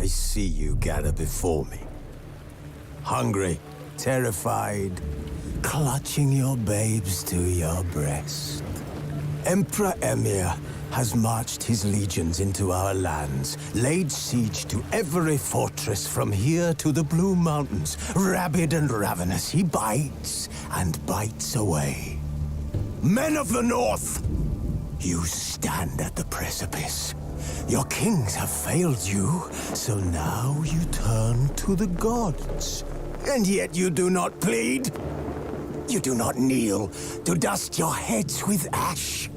I see you gather before me. Hungry, terrified, clutching your babes to your breast. Emperor Emir has marched his legions into our lands, laid siege to every fortress from here to the Blue Mountains. Rabid and ravenous, he bites and bites away. Men of the North, you stand at the precipice. Your kings have failed you, so now you turn to the gods. And yet you do not plead. You do not kneel to dust your heads with ash.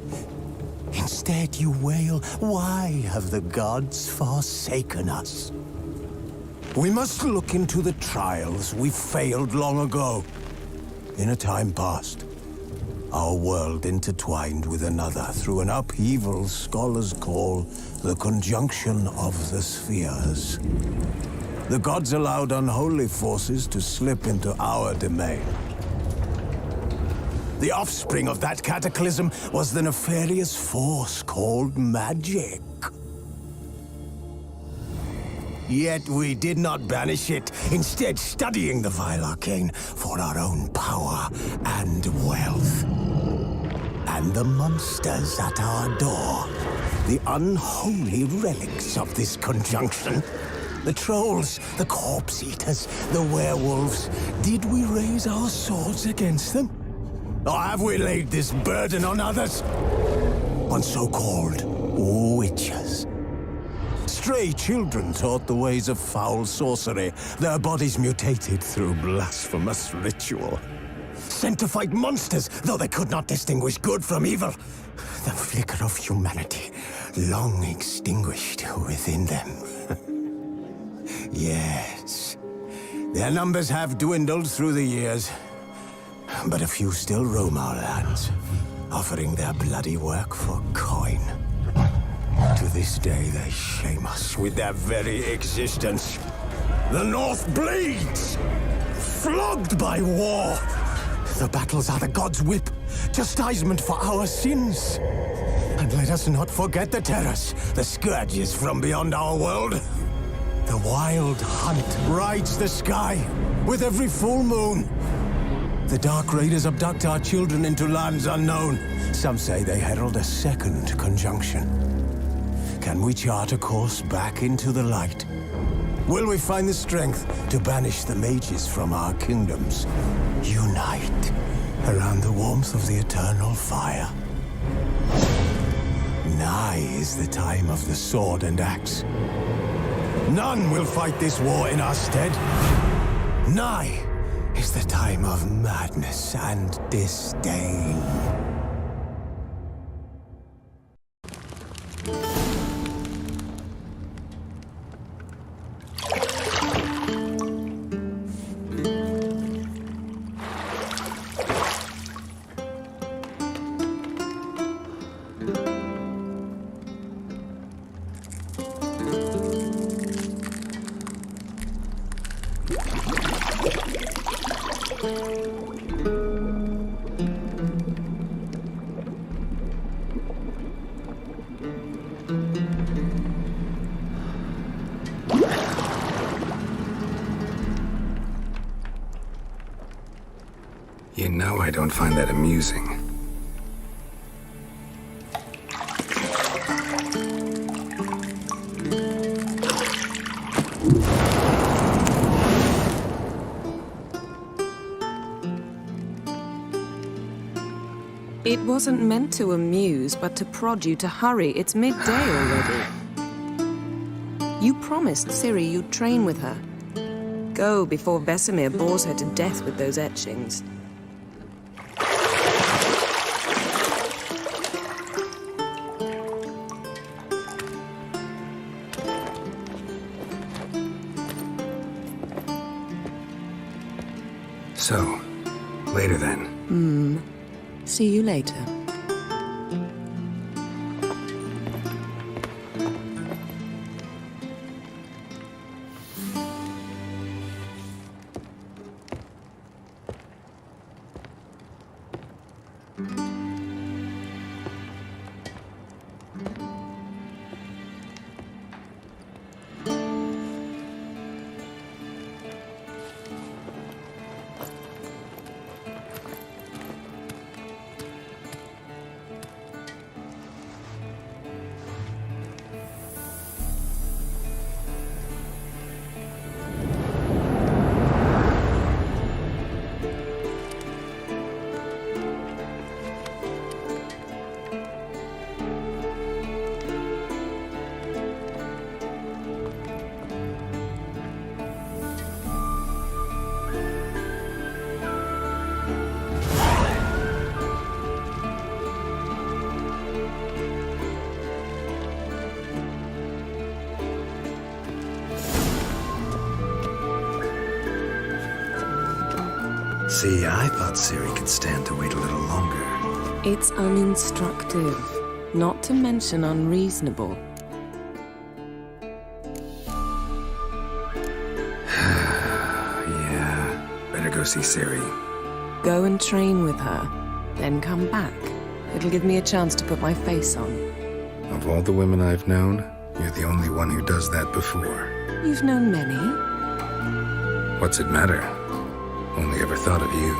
Instead you wail, why have the gods forsaken us? We must look into the trials we failed long ago. In a time past, our world intertwined with another through an upheaval scholars call the conjunction of the spheres. The gods allowed unholy forces to slip into our domain. The offspring of that cataclysm was the nefarious force called magic. Yet we did not banish it, instead studying the vile arcane for our own power and wealth. And the monsters at our door, the unholy relics of this conjunction. The trolls, the corpse-eaters, the werewolves. Did we raise our swords against them? Or have we laid this burden on others? On so-called witches. Stray children taught the ways of foul sorcery, their bodies mutated through blasphemous ritual. Sent to fight monsters, though they could not distinguish good from evil. The flicker of humanity, long extinguished within them. Yes, their numbers have dwindled through the years. But a few still roam our lands, offering their bloody work for coin. To this day, they shame us with their very existence. The North bleeds, flogged by war. The battles are the gods' whip, chastisement for our sins. And let us not forget the terrors, the scourges from beyond our world. The wild hunt rides the sky with every full moon. The Dark Raiders abduct our children into lands unknown. Some say they herald a second conjunction. Can we chart a course back into the light? Will we find the strength to banish the mages from our kingdoms? Unite around the warmth of the eternal fire. Nigh is the time of the sword and axe. None will fight this war in our stead. Nigh is the time of madness and disdain. You know I don't find that amusing. It wasn't meant to amuse, but to prod you to hurry. It's midday already. You promised Ciri you'd train with her. Go before Vesemir bores her to death with those etchings. So, later then. See you later. See, I thought Ciri could stand to wait a little longer. It's uninstructive, not to mention unreasonable. Yeah, better go see Ciri. Go and train with her, then come back. It'll give me a chance to put my face on. Of all the women I've known, you're the only one who does that before. You've known many. What's it matter? Only ever thought of you.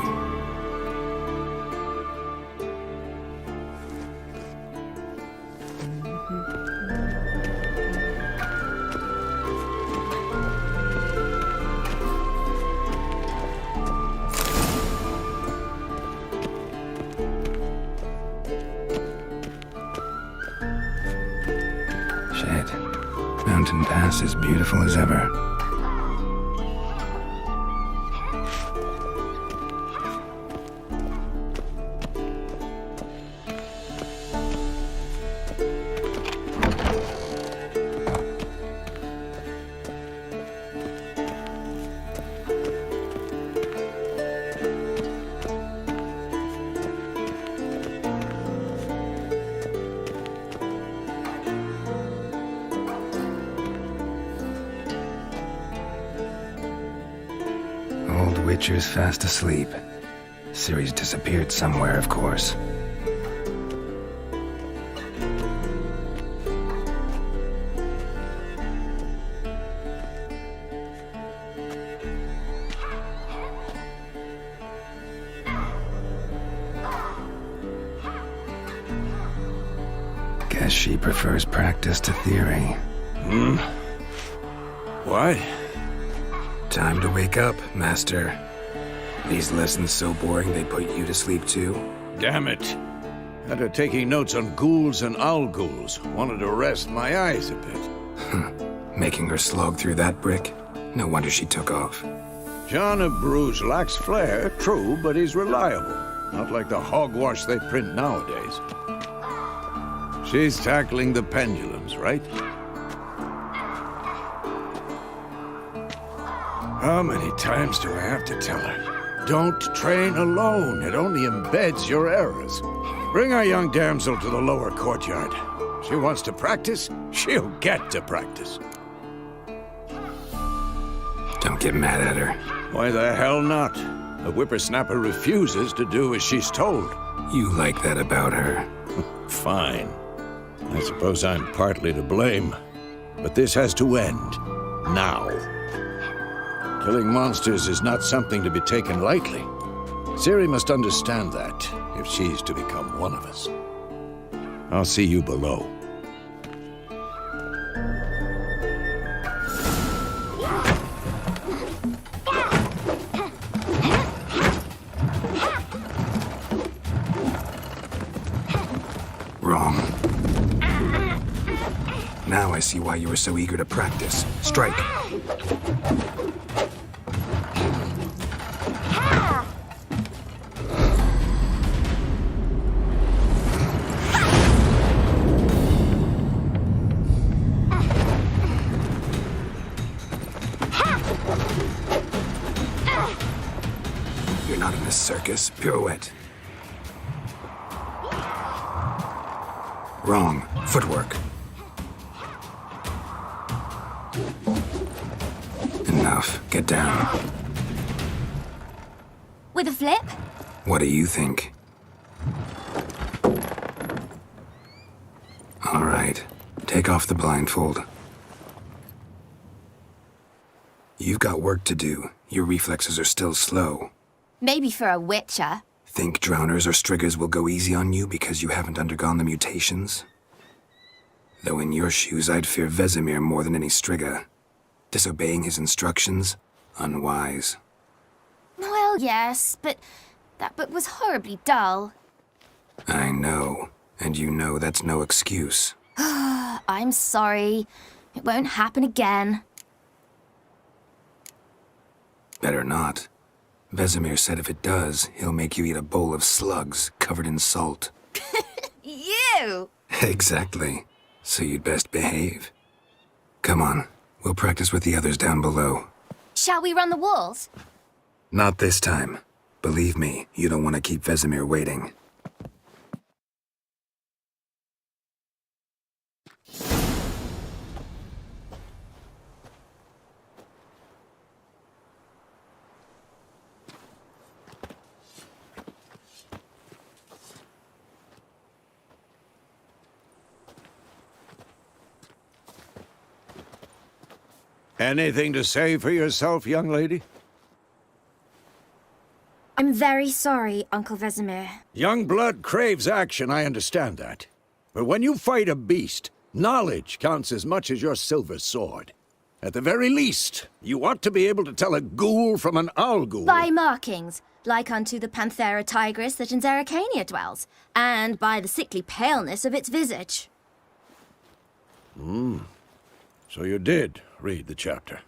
Shit. Mountain Pass is beautiful as ever. Old Witcher's fast asleep. Ciri's disappeared somewhere, of course. Guess she prefers practice to theory. What? Time to wake up, Master. These lessons so boring they put you to sleep too? Damn it. Had her taking notes on ghouls and owl ghouls. Wanted to rest my eyes a bit. Making her slog through that brick? No wonder she took off. John of Bruges lacks flair, true, but he's reliable. Not like the hogwash they print nowadays. She's tackling the pendulums, right? How many times do I have to tell her? Don't train alone. It only embeds your errors. Bring our young damsel to the lower courtyard. She wants to practice, she'll get to practice. Don't get mad at her. Why the hell not? The whippersnapper refuses to do as she's told. You like that about her. Fine. I suppose I'm partly to blame. But this has to end. Now. Killing monsters is not something to be taken lightly. Ciri must understand that, if she's to become one of us. I'll see you below. Wrong. Now I see why you were so eager to practice. Strike. You're not in a circus. Pirouette. Wrong. Footwork. Enough. Get down. With a flip? What do you think? All right. Take off the blindfold. You've got work to do. Your reflexes are still slow. Maybe for a witcher. Think drowners or striggers will go easy on you because you haven't undergone the mutations? Though in your shoes, I'd fear Vesemir more than any strigger. Disobeying his instructions? Unwise. Well, yes, but that book was horribly dull. I know. And you know that's no excuse. I'm sorry. It won't happen again. Better not. Vesemir said if it does, he'll make you eat a bowl of slugs covered in salt. You! Exactly. So you'd best behave. Come on. We'll practice with the others down below. Shall we run the walls? Not this time. Believe me, you don't want to keep Vesemir waiting. Anything to say for yourself, young lady? I'm very sorry, Uncle Vesemir. Young blood craves action, I understand that. But when you fight a beast, knowledge counts as much as your silver sword. At the very least, you ought to be able to tell a ghoul from an owl ghoul. By markings, like unto the Panthera tigris that in Zerrikania dwells, and by the sickly paleness of its visage. So you did read the chapter.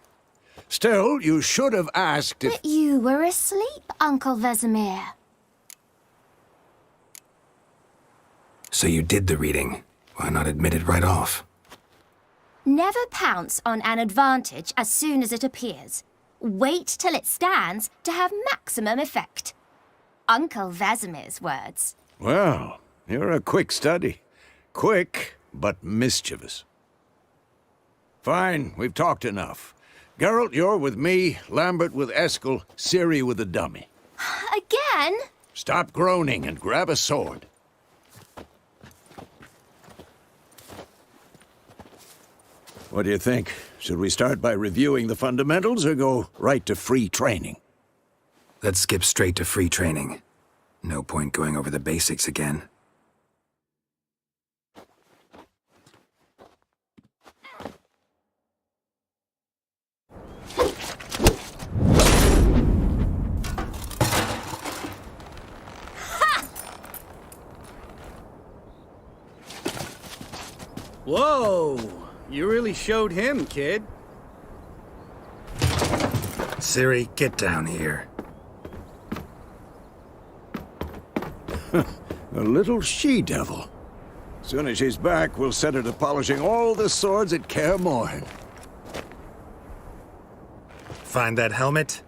Still, you should have asked if... But you were asleep, Uncle Vesemir. So you did the reading. Why not admit it right off? Never pounce on an advantage as soon as it appears. Wait till it stands to have maximum effect. Uncle Vesemir's words. Well, you're a quick study. Quick, but mischievous. Fine, we've talked enough. Geralt, you're with me, Lambert with Eskel, Ciri with the dummy. Again? Stop groaning and grab a sword. What do you think? Should we start by reviewing the fundamentals or go right to free training? Let's skip straight to free training. No point going over the basics again. Whoa! You really showed him, kid. Ciri, get down here. A little she-devil. Soon as she's back, we'll set her to polishing all the swords at Kaer Morhen. Find that helmet?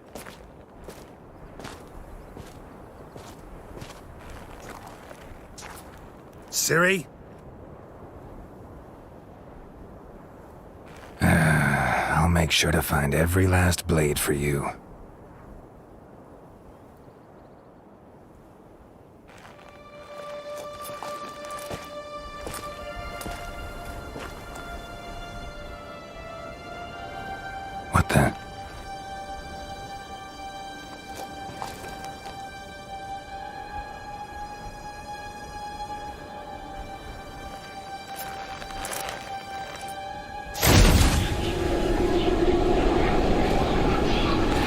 Ciri? I'll make sure to find every last blade for you. What the?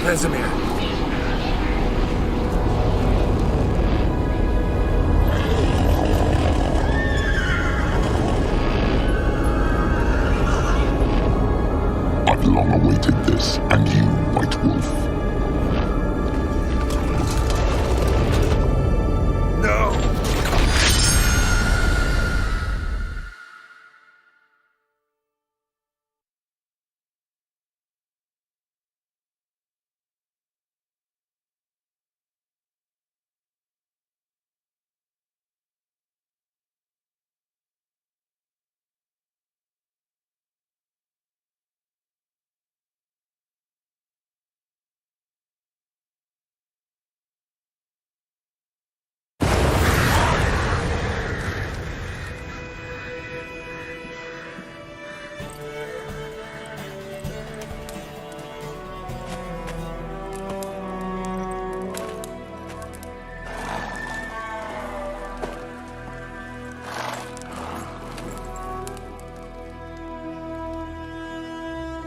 Vesemir. I've long awaited this, and you, White Wolf. No!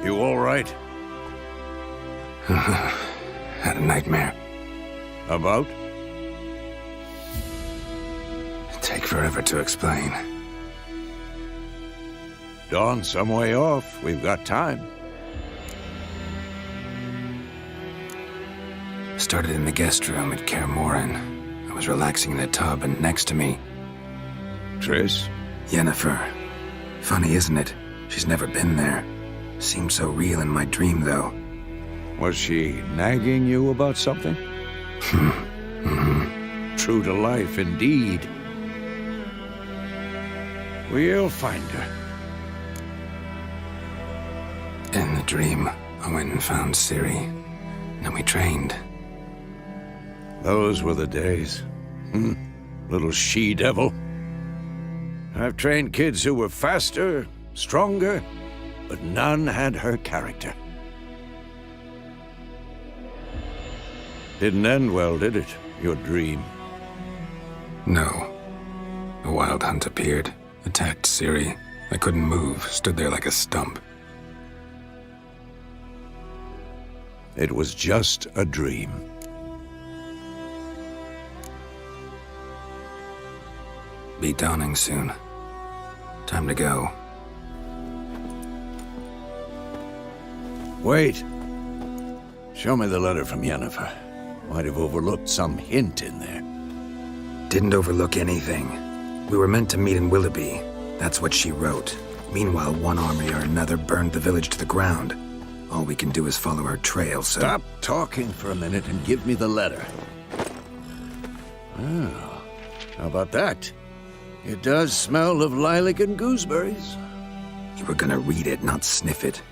You all right? Had a nightmare. About? Take forever to explain. Dawn's some way off. We've got time. Started in the guest room at Kaer Morhen. I was relaxing in a tub, and next to me, Triss? Yennefer. Funny, isn't it? She's never been there. Seemed so real in my dream, though. Was she nagging you about something? true to life indeed. We'll find her. In the dream, I went and found Ciri. And we trained. Those were the days. Little she-devil. I've trained kids who were faster, stronger, but none had her character. Didn't end well, did it? Your dream? No. A wild hunt appeared, attacked Ciri. I couldn't move, stood there like a stump. It was just a dream. Be dawning soon. Time to go. Wait. Show me the letter from Yennefer. Might have overlooked some hint in there. Didn't overlook anything. We were meant to meet in Willoughby. That's what she wrote. Meanwhile, one army or another burned the village to the ground. All we can do is follow her trail, so... Stop talking for a minute and give me the letter. Oh, how about that? It does smell of lilac and gooseberries. You were gonna read it, not sniff it.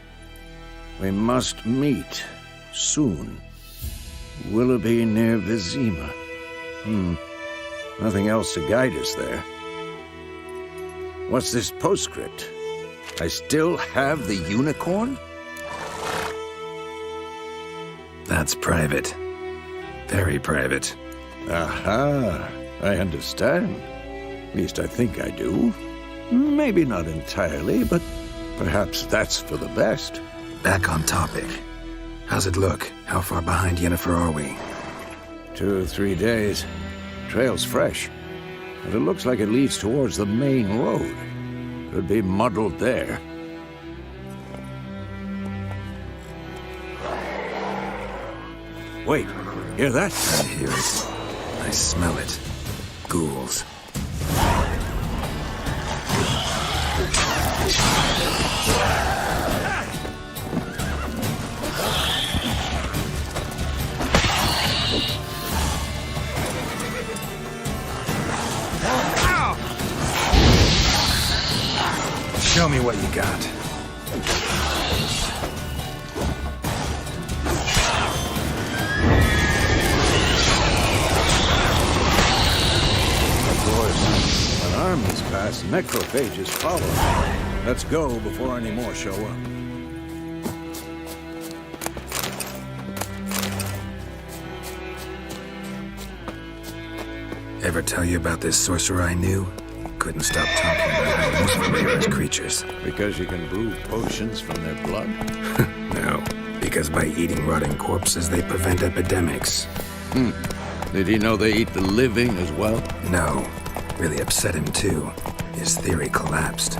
We must meet soon. Willoughby near Vizima. Nothing else to guide us there. What's this postscript? I still have the unicorn? That's private. Very private. Aha, I understand. At least I think I do. Maybe not entirely, but perhaps that's for the best. Back on topic. How's it look? How far behind Yennefer are we? 2 or 3 days. Trail's fresh, but it looks like it leads towards the main road. Could be muddled there. Wait, hear that? I hear it. I smell it. Ghouls. Show me what you got. Of course, when armies pass, necrophages follow. Let's go before any more show up. Ever tell you about this sorcerer I knew? Couldn't stop talking about how useful they are as creatures. Because you can brew potions from their blood? No, because by eating rotting corpses, they prevent epidemics. Did he know they eat the living as well? No, really upset him too. His theory collapsed.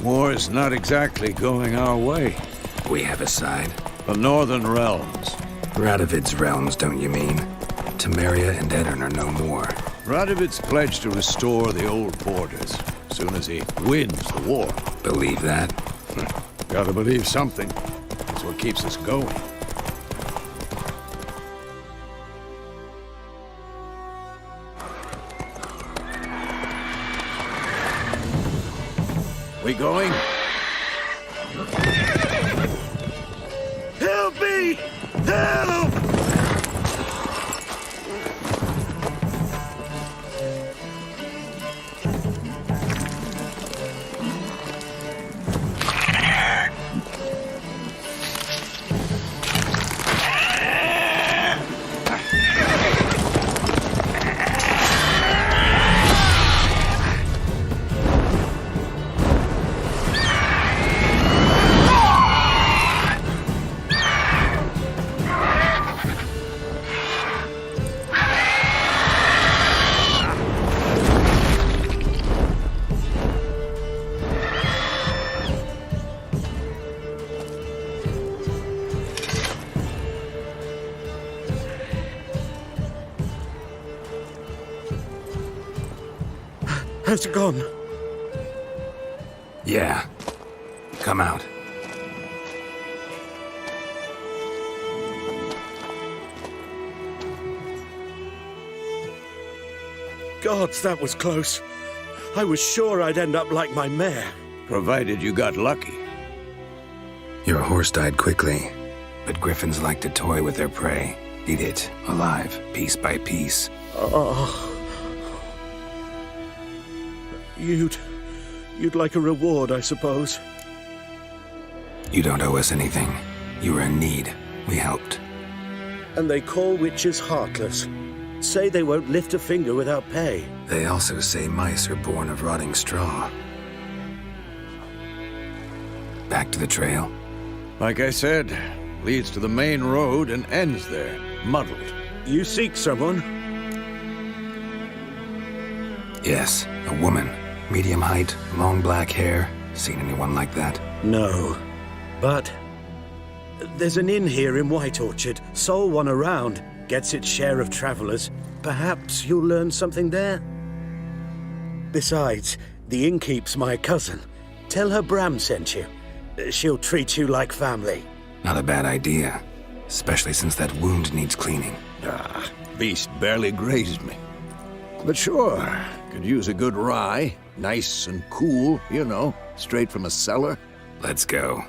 War's not exactly going our way. We have a side. The Northern Realms. Radovid's realms, don't you mean? Temeria and Edirn are no more. Radovid's pledged to restore the old borders as soon as he wins the war. Believe that? Gotta believe something. That's what keeps us going. We going? Help me! Help! Has it gone? Yeah. Come out. Gods, that was close. I was sure I'd end up like my mare. Provided you got lucky. Your horse died quickly, but griffins like to toy with their prey. Eat it, alive, piece by piece. Oh. You'd like a reward, I suppose. You don't owe us anything. You were in need. We helped. And they call witches heartless. Say they won't lift a finger without pay. They also say mice are born of rotting straw. Back to the trail. Like I said, leads to the main road and ends there, muddled. You seek someone? Yes, a woman. Medium height, long black hair. Seen anyone like that? No. But there's an inn here in White Orchard. Sole one around. Gets its share of travelers. Perhaps you'll learn something there? Besides, the innkeep's my cousin. Tell her Bram sent you. She'll treat you like family. Not a bad idea. Especially since that wound needs cleaning. Beast barely grazed me. But sure, could use a good rye. Nice and cool, you know, straight from a cellar. Let's go.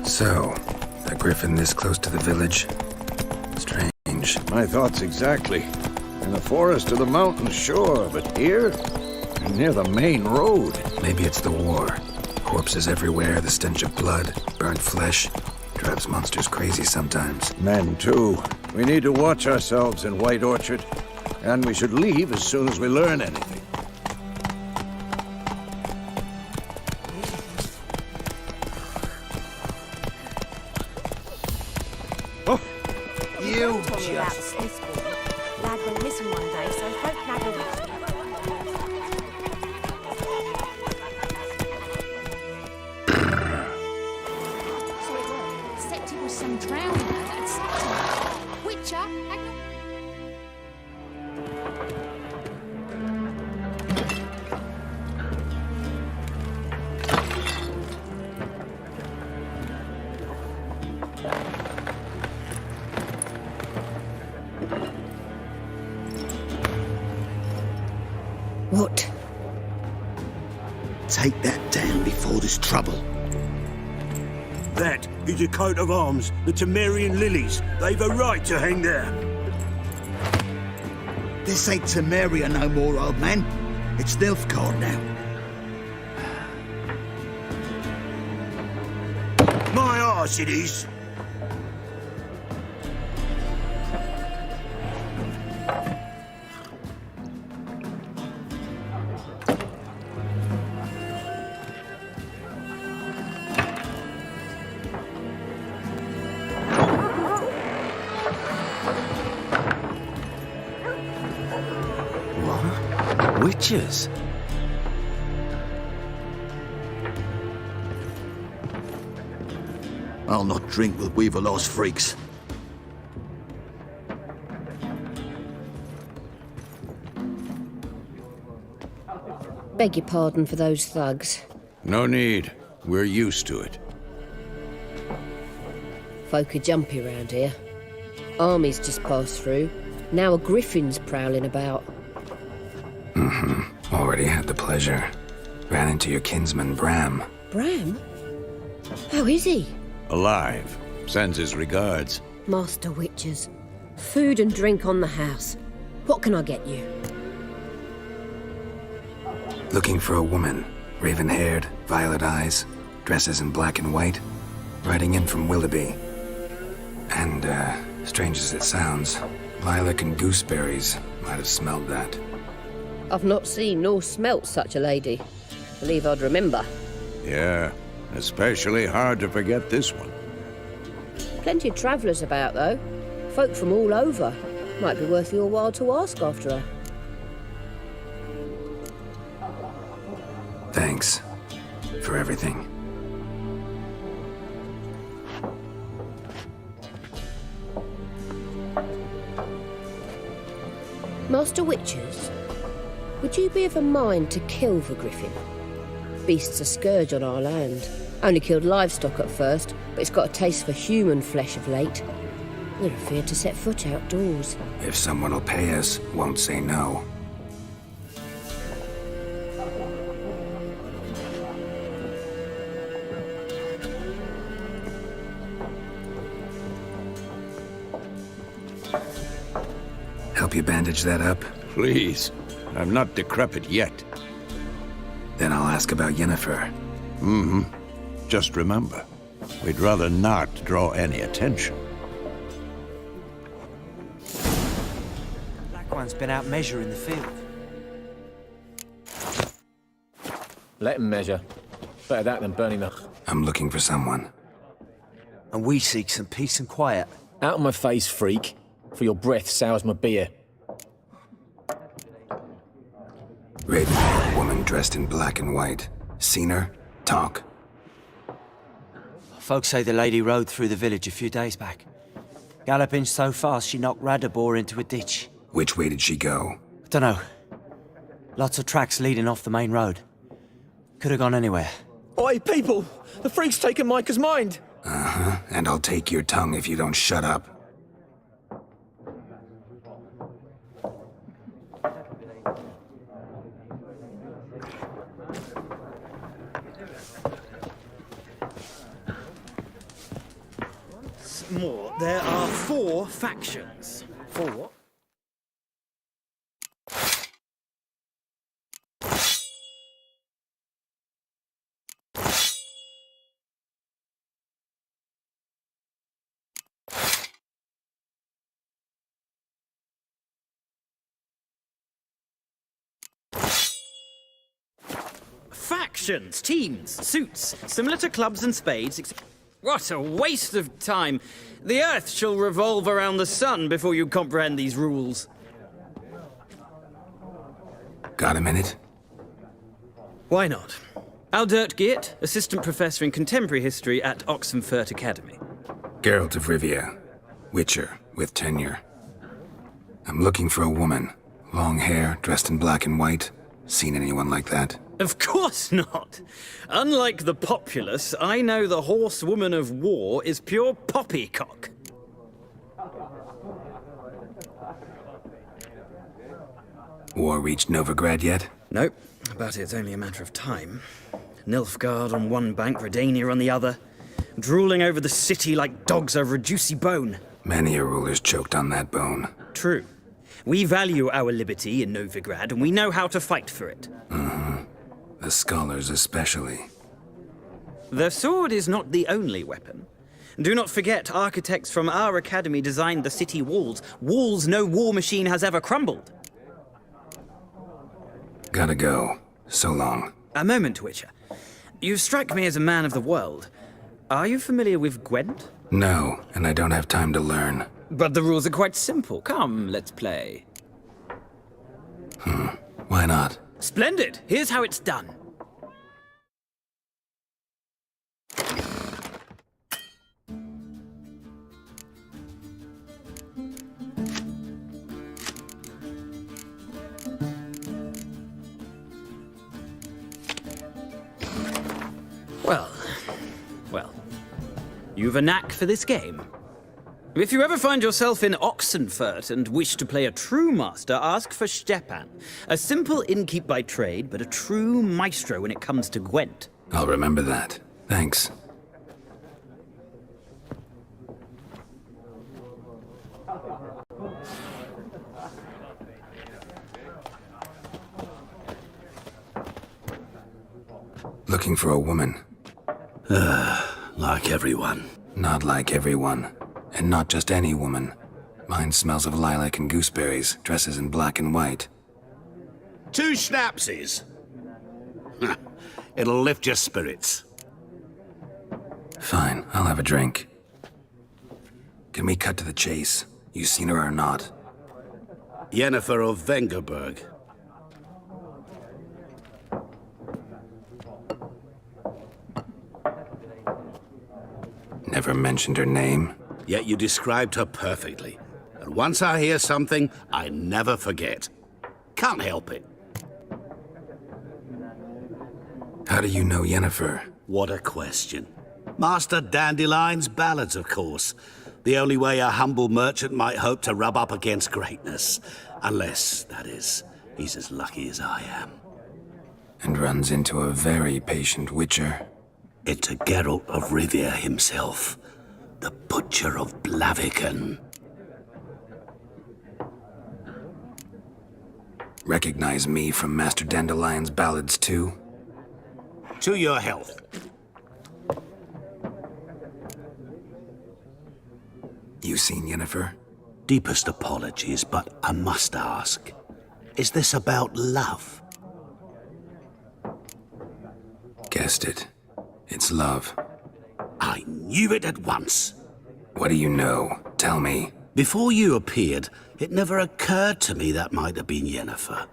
So, a griffin this close to the village? Strange. My thoughts exactly. In the forest or the mountains, sure, but here? Near the main road. Maybe it's the war. Corpses everywhere, the stench of blood, burnt flesh. Drives monsters crazy sometimes. Men, too. We need to watch ourselves in White Orchard. And we should leave as soon as we learn anything. You just... Lad went missing one day, so folk nagged him. So it was. Except it was some drowning that had set him. Witcher, What? Take that down before there's trouble. That is a coat of arms, the Temerian lilies. They've a right to hang there. This ain't Temeria no more, old man. It's Nilfgaard now. My arse it is. Witches? I'll not drink with Weaverlaw's freaks. Beg your pardon for those thugs. No need. We're used to it. Folk are jumpy round here. Armies just passed through. Now a griffin's prowling about. Already had the pleasure. Ran into your kinsman, Bram. Bram? How is he? Alive. Sends his regards. Master Witches. Food and drink on the house. What can I get you? Looking for a woman. Raven-haired, violet eyes, dresses in black and white. Riding in from Willoughby. And, strange as it sounds, lilac and gooseberries might have smelled that. I've not seen nor smelt such a lady. Believe I'd remember. Yeah, especially hard to forget this one. Plenty of travellers about, though. Folk from all over. Might be worth your while to ask after her. for everything. Master Witchers, would you be of a mind to kill the griffin? Beast's a scourge on our land. Only killed livestock at first, but it's got a taste for human flesh of late. We're afraid to set foot outdoors. If someone will pay us, won't say no. Help you bandage that up? Please. I'm not decrepit yet. Then I'll ask about Yennefer. Mm-hmm. Just remember, we'd rather not draw any attention. Black One's been out measuring the field. Let him measure. Better that than burning the... I'm looking for someone. And we seek some peace and quiet. Out of my face, freak. For your breath sours my beer. Raven, woman dressed in black and white. Seen her? Talk. Folks say the lady rode through the village a few days back. Galloping so fast she knocked Radabor into a ditch. Which way did she go? Dunno. Lots of tracks leading off the main road. Could have gone anywhere. Oi, people! The freak's taken Micah's mind! Uh-huh. And I'll take your tongue if you don't shut up. More. There are 4 factions. 4 what? Factions, teams, suits, similar to clubs and spades. What a waste of time! The Earth shall revolve around the sun before you comprehend these rules. Got a minute? Why not? Aldert Geert, Assistant Professor in Contemporary History at Oxenfurt Academy. Geralt of Rivia. Witcher, with tenure. I'm looking for a woman. Long hair, dressed in black and white. Seen anyone like that? Of course not! Unlike the populace, I know the horsewoman of war is pure poppycock. War reached Novigrad yet? Nope, but it's only a matter of time. Nilfgaard on one bank, Redania on the other. Drooling over the city like dogs over a juicy bone. Many a ruler's choked on that bone. True. We value our liberty in Novigrad, and we know how to fight for it. Mm-hmm. The scholars especially. The sword is not the only weapon. Do not forget, architects from our academy designed the city walls. Walls no war machine has ever crumbled. Gotta go. So long. A moment, Witcher. You strike me as a man of the world. Are you familiar with Gwent? No, and I don't have time to learn. But the rules are quite simple. Come, let's play. Why not? Splendid! Here's how it's done. Well. You've a knack for this game. If you ever find yourself in Oxenfurt and wish to play a true master, ask for Stepan. A simple innkeep by trade, but a true maestro when it comes to Gwent. I'll remember that. Thanks. Looking for a woman. Like everyone. Not like everyone. And not just any woman. Mine smells of lilac and gooseberries, dresses in black and white. 2 schnapsies. It'll lift your spirits. Fine, I'll have a drink. Can we cut to the chase? You seen her or not? Yennefer of Vengerberg. Never mentioned her name. Yet you described her perfectly. And once I hear something, I never forget. Can't help it. How do you know Yennefer? What a question. Master Dandelion's ballads, of course. The only way a humble merchant might hope to rub up against greatness. Unless, that is, he's as lucky as I am. And runs into a very patient witcher. Into Geralt of Rivia himself. The Butcher of Blaviken. Recognize me from Master Dandelion's ballads, too? To your health. You seen Yennefer? Deepest apologies, but I must ask. Is this about love? Guessed it. It's love. I knew it at once. What do you know? Tell me. Before you appeared, it never occurred to me that might have been Yennefer.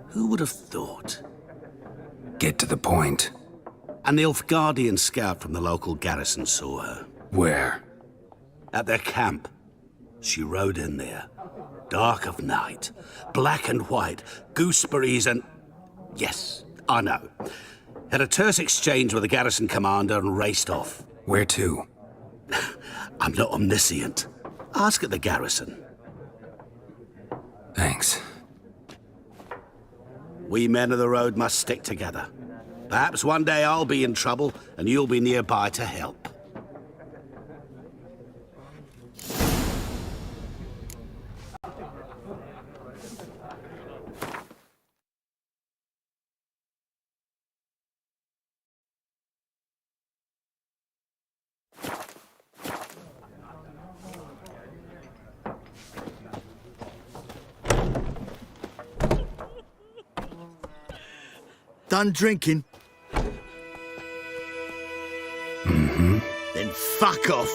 Who would have thought? Get to the point. A Nilfgaardian scout from the local garrison saw her. Where? At their camp. She rode in there. Dark of night. Black and white. Gooseberries and... Yes, I know. Had a terse exchange with the garrison commander and raced off. Where to? I'm not omniscient. Ask at the garrison. Thanks. We men of the road must stick together. Perhaps one day I'll be in trouble and you'll be nearby to help. Done drinking? Mm-hmm. Then fuck off.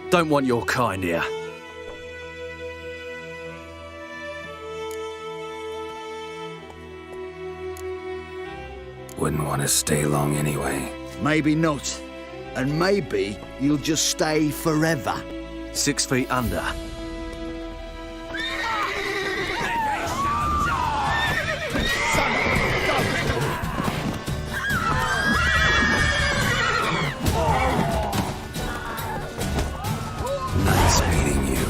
Don't want your kind here. Wouldn't want to stay long anyway. Maybe not. And maybe you'll just stay forever. 6 feet under. Nice meeting you.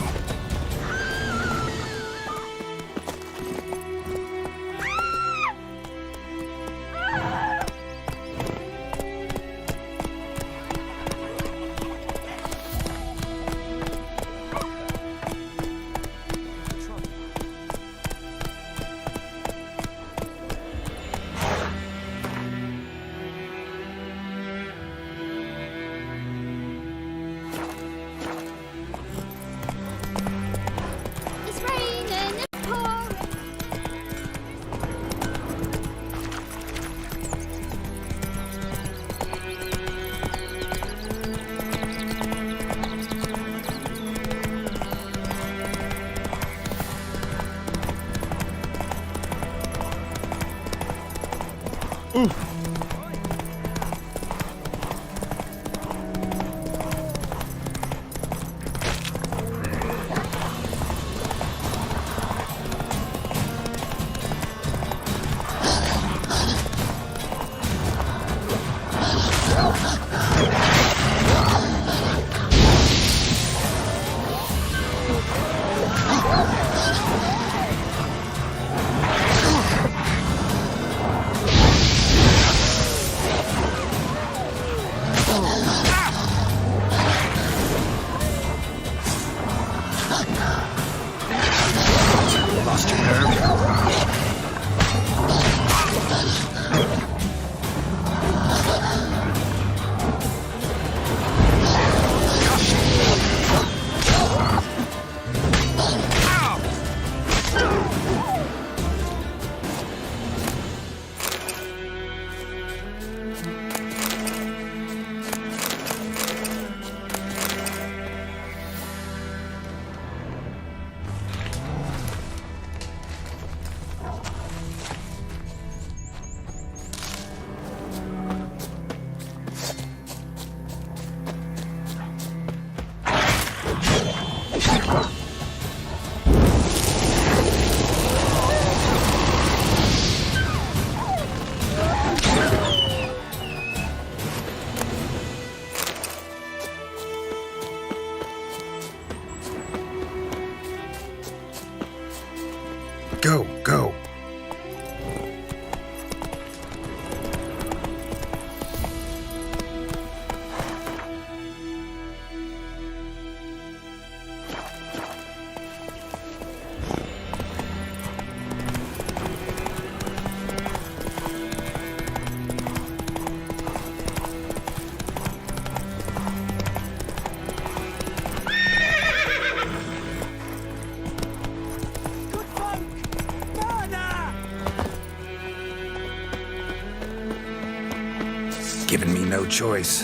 given me no choice.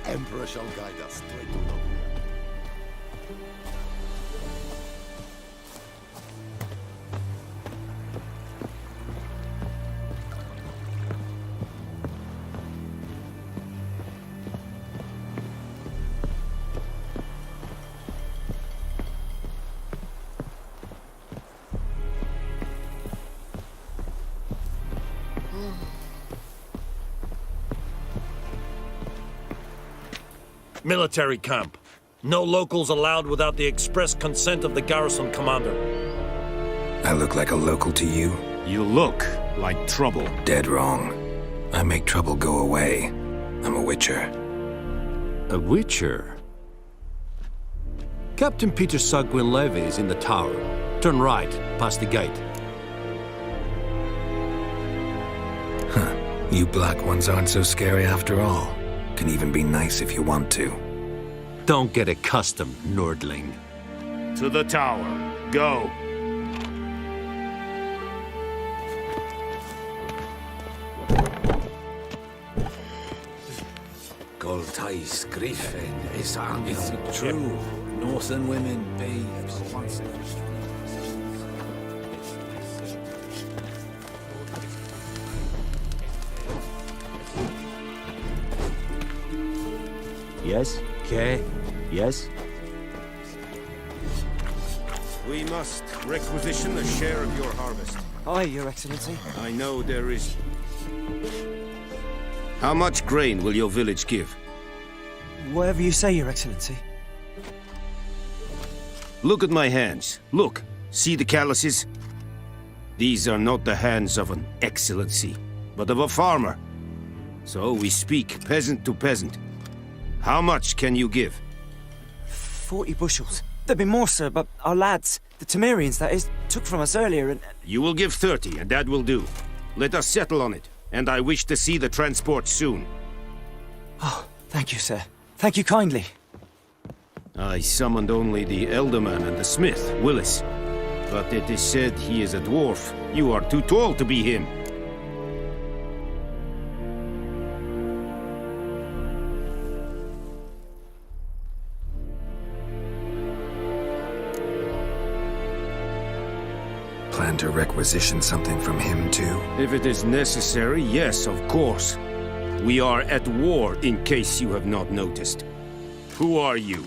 Emperor shall guide us straight to Nobia. Military camp. No locals allowed without the express consent of the garrison commander. I look like a local to you? You look like trouble. Dead wrong. I make trouble go away. I'm a witcher. A witcher? Captain Peter Sagwin Levy is in the tower. Turn right, past the gate. Huh. You black ones aren't so scary after all. Can even be nice if you want to. Don't get accustomed, Nordling. To the tower. Go. Goltais Griffin is it true? Northern women, babes. Yes? Okay. Yes? We must requisition a share of your harvest. Aye, Your Excellency. I know there is... How much grain will your village give? Whatever you say, Your Excellency. Look at my hands. Look. See the calluses? These are not the hands of an excellency, but of a farmer. So we speak peasant to peasant. How much can you give? 40 bushels. There'd be more, sir, but our lads, the Temerians, that is, took from us earlier and... You will give 30, and that will do. Let us settle on it, and I wish to see the transport soon. Oh, thank you, sir. Thank you kindly. I summoned only the Elderman and the smith, Willis. But it is said he is a dwarf. You are too tall to be him. Plan to requisition something from him, too? If it is necessary, yes, of course. We are at war, in case you have not noticed. Who are you?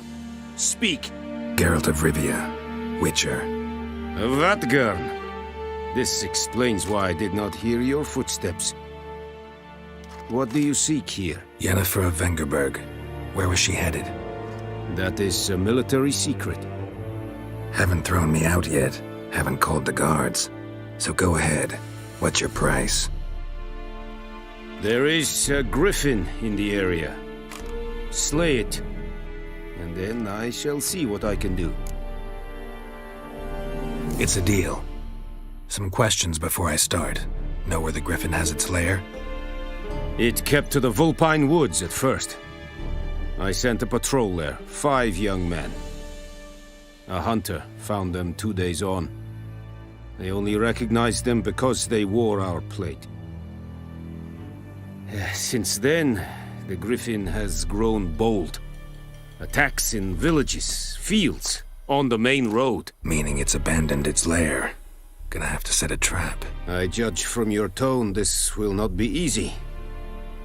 Speak! Geralt of Rivia, Witcher. Vatgern! This explains why I did not hear your footsteps. What do you seek here? Yennefer of Vengerberg. Where was she headed? That is a military secret. Haven't thrown me out yet. Haven't called the guards. So go ahead. What's your price? There is a griffin in the area. Slay it. And then I shall see what I can do. It's a deal. Some questions before I start. Know where the griffin has its lair? It kept to the Vulpine Woods at first. I sent a patrol there, 5 young men. A hunter found them 2 days on. They only recognized them because they wore our plate. Since then, the griffin has grown bold. Attacks in villages, fields, on the main road. Meaning it's abandoned its lair. Gonna have to set a trap. I judge from your tone this will not be easy.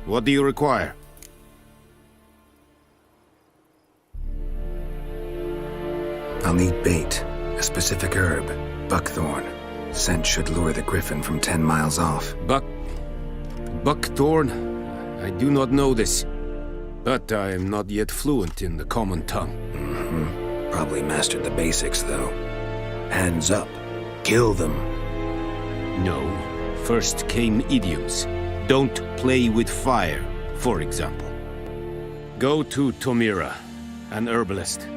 What do you require? I'll need bait, a specific herb, buckthorn. Scent should lure the griffin from 10 miles off. Buckthorn? I do not know this. But I am not yet fluent in the common tongue. Mm-hmm. Probably mastered the basics, though. Hands up. Kill them. No. First came idioms. Don't play with fire, for example. Go to Tomira, an herbalist.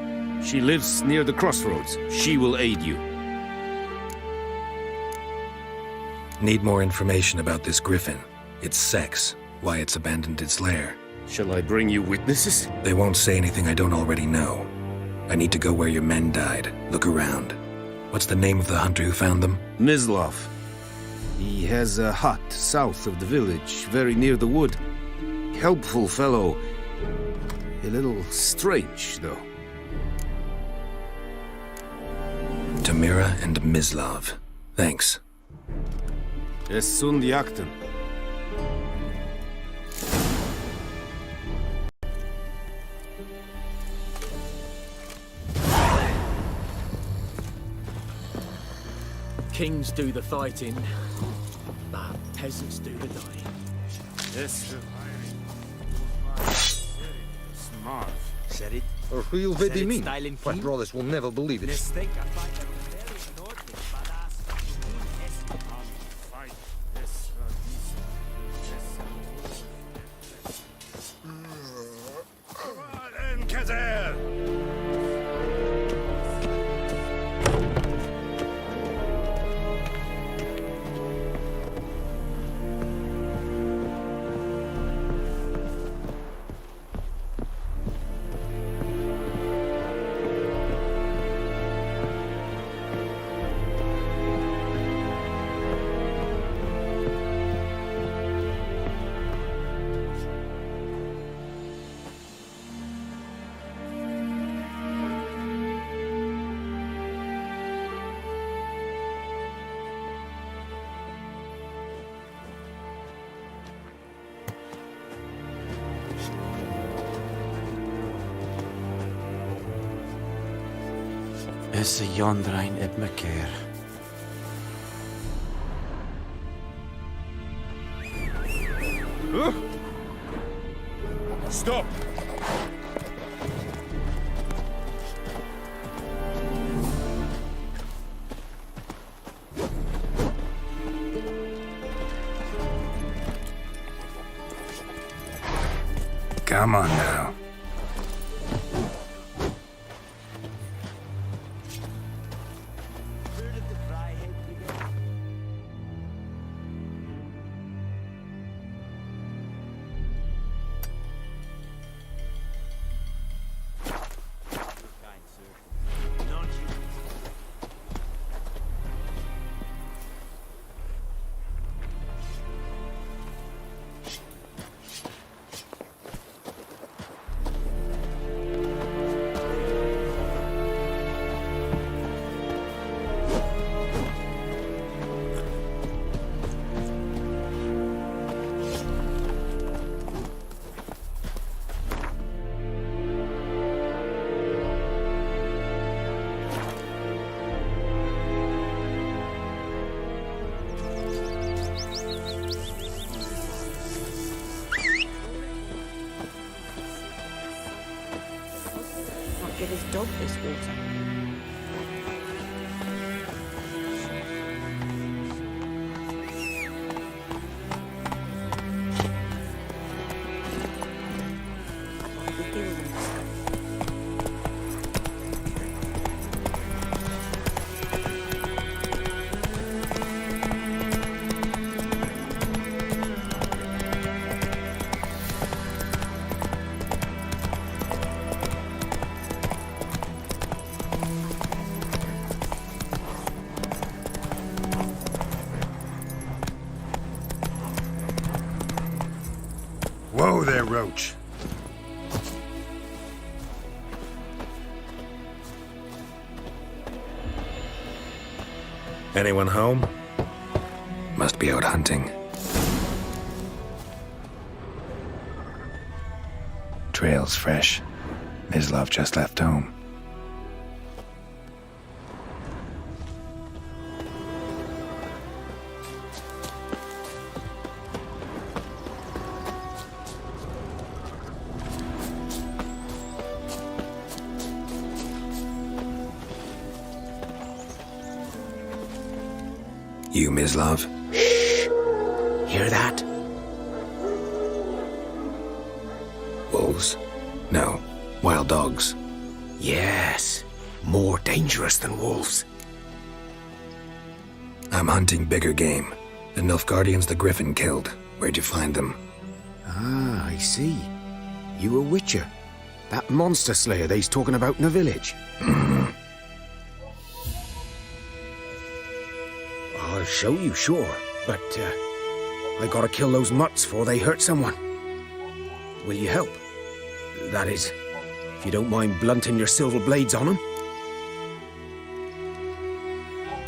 She lives near the crossroads. She will aid you. Need more information about this griffin. Its sex, why it's abandoned its lair. Shall I bring you witnesses? They won't say anything I don't already know. I need to go where your men died. Look around. What's the name of the hunter who found them? Mislav. He has a hut south of the village, very near the wood. Helpful fellow. A little strange, though. Tamira and Mislav. Thanks. Es sunt jakten. Kings do the fighting, but peasants do the dying. Yes, smart. Said it. Or who you'll be mean? My brothers will never believe it. Alcazar! Is yondrain ib me keer. Stop! Come on now. Give his dog this water. Whoa there, Roach. Anyone home? Must be out hunting. Trail's fresh. Mislav just left home. You, Mislav? Hear that? Wolves? No. Wild dogs. Yes. More dangerous than wolves. I'm hunting bigger game. The Nilfgaardians the Griffin killed. Where'd you find them? Ah, I see. You a witcher. That monster slayer they's talking about in the village. I'll show you, sure. But, I gotta kill those mutts before they hurt someone. Will you help? That is, if you don't mind blunting your silver blades on them.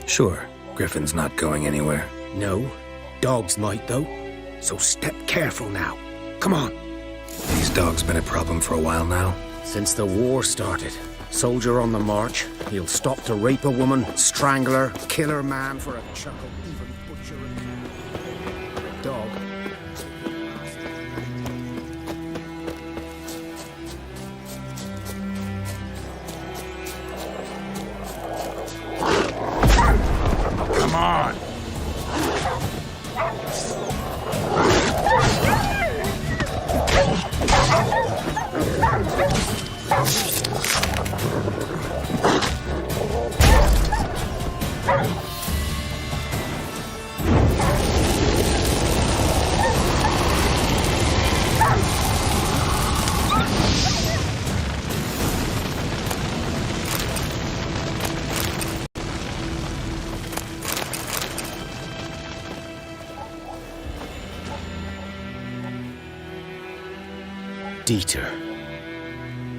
Sure. Griffin's not going anywhere. No. Dogs might, though. So step careful now. Come on. These dogs been a problem for a while now? Since the war started. Soldier on the march. He'll stop to rape a woman, strangle her, kill her man for a chuckle, even butcher a dog. Come on! Dieter.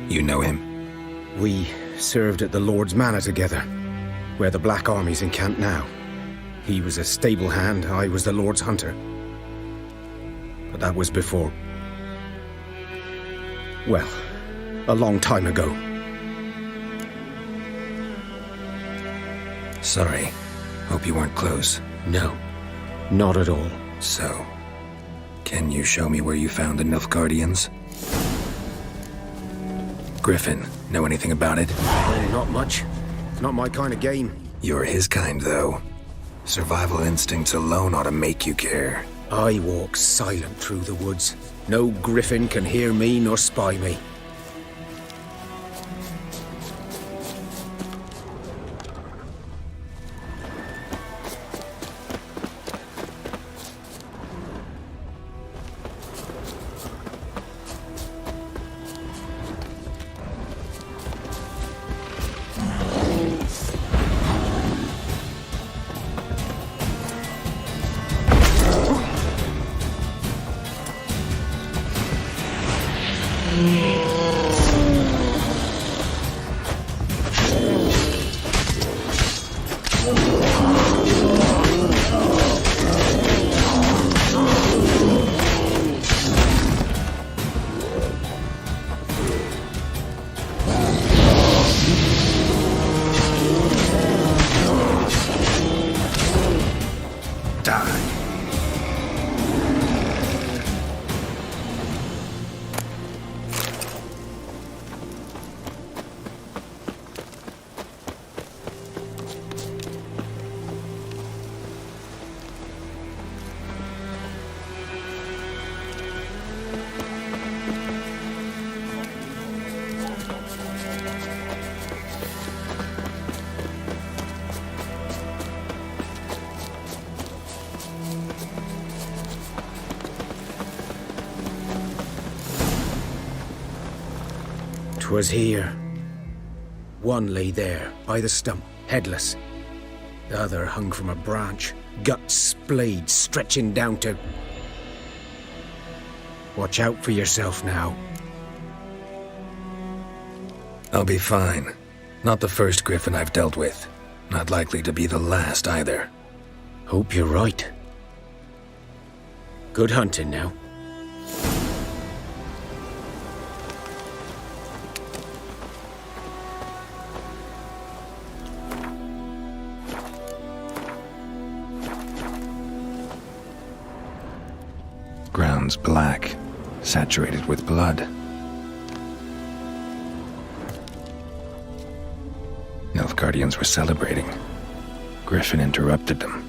You know him? We served at the Lord's Manor together, where the Black Army's encamped now. He was a stable hand, I was the Lord's hunter. But that was before... well, a long time ago. Sorry. Hope you weren't close. No, not at all. So, can you show me where you found the Nilfgaardians? Griffin, know anything about it? Oh, not much. It's not my kind of game. You're his kind, though. Survival instincts alone ought to make you care. I walk silent through the woods. No griffin can hear me nor spy me. Was here. One lay there, by the stump, headless. The other hung from a branch, guts splayed, stretching down to... Watch out for yourself now. I'll be fine. Not the first griffin I've dealt with. Not likely to be the last, either. Hope you're right. Good hunting now. Ground's black, saturated with blood. Nilfgaardians were celebrating. Griffin interrupted them.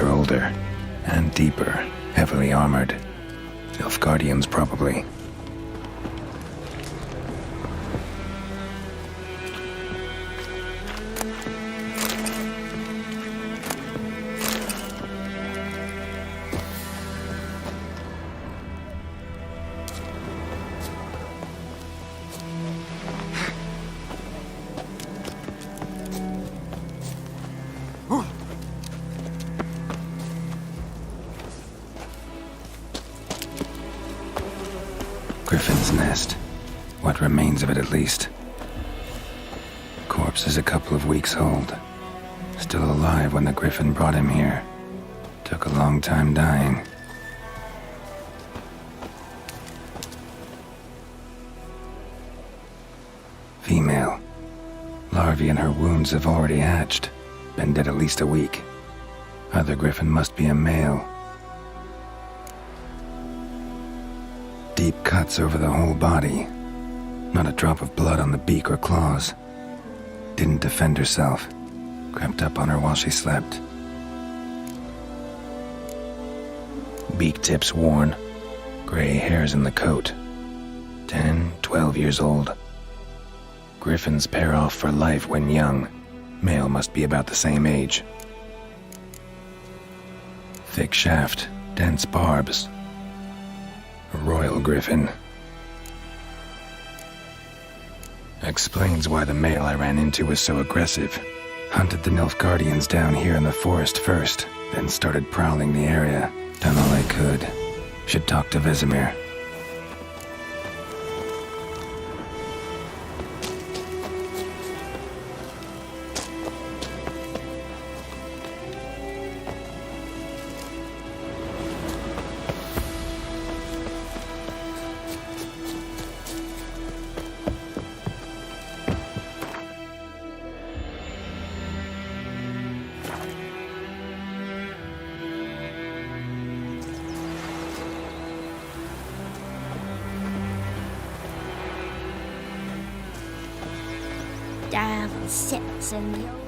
Are older and deeper, heavily armored. Nilfgaardians, probably. Griffin's nest. What remains of it, at least. Corpse is a couple of weeks old. Still alive when the Griffin brought him here. Took a long time dying. Female. Larvae in her wounds have already hatched. Been dead at least a week. Other griffin must be a male. Deep cuts over the whole body. Not a drop of blood on the beak or claws. Didn't defend herself. Crept up on her while she slept. Beak tips worn. Gray hairs in the coat. 10, 12 years old. Griffins pair off for life when young. Male must be about the same age. Thick shaft, dense barbs. A royal griffin. Explains why the male I ran into was so aggressive. Hunted the Nilfgaardians down here in the forest first, then started prowling the area. Done all I could. Should talk to Vesemir. Devil sits in the old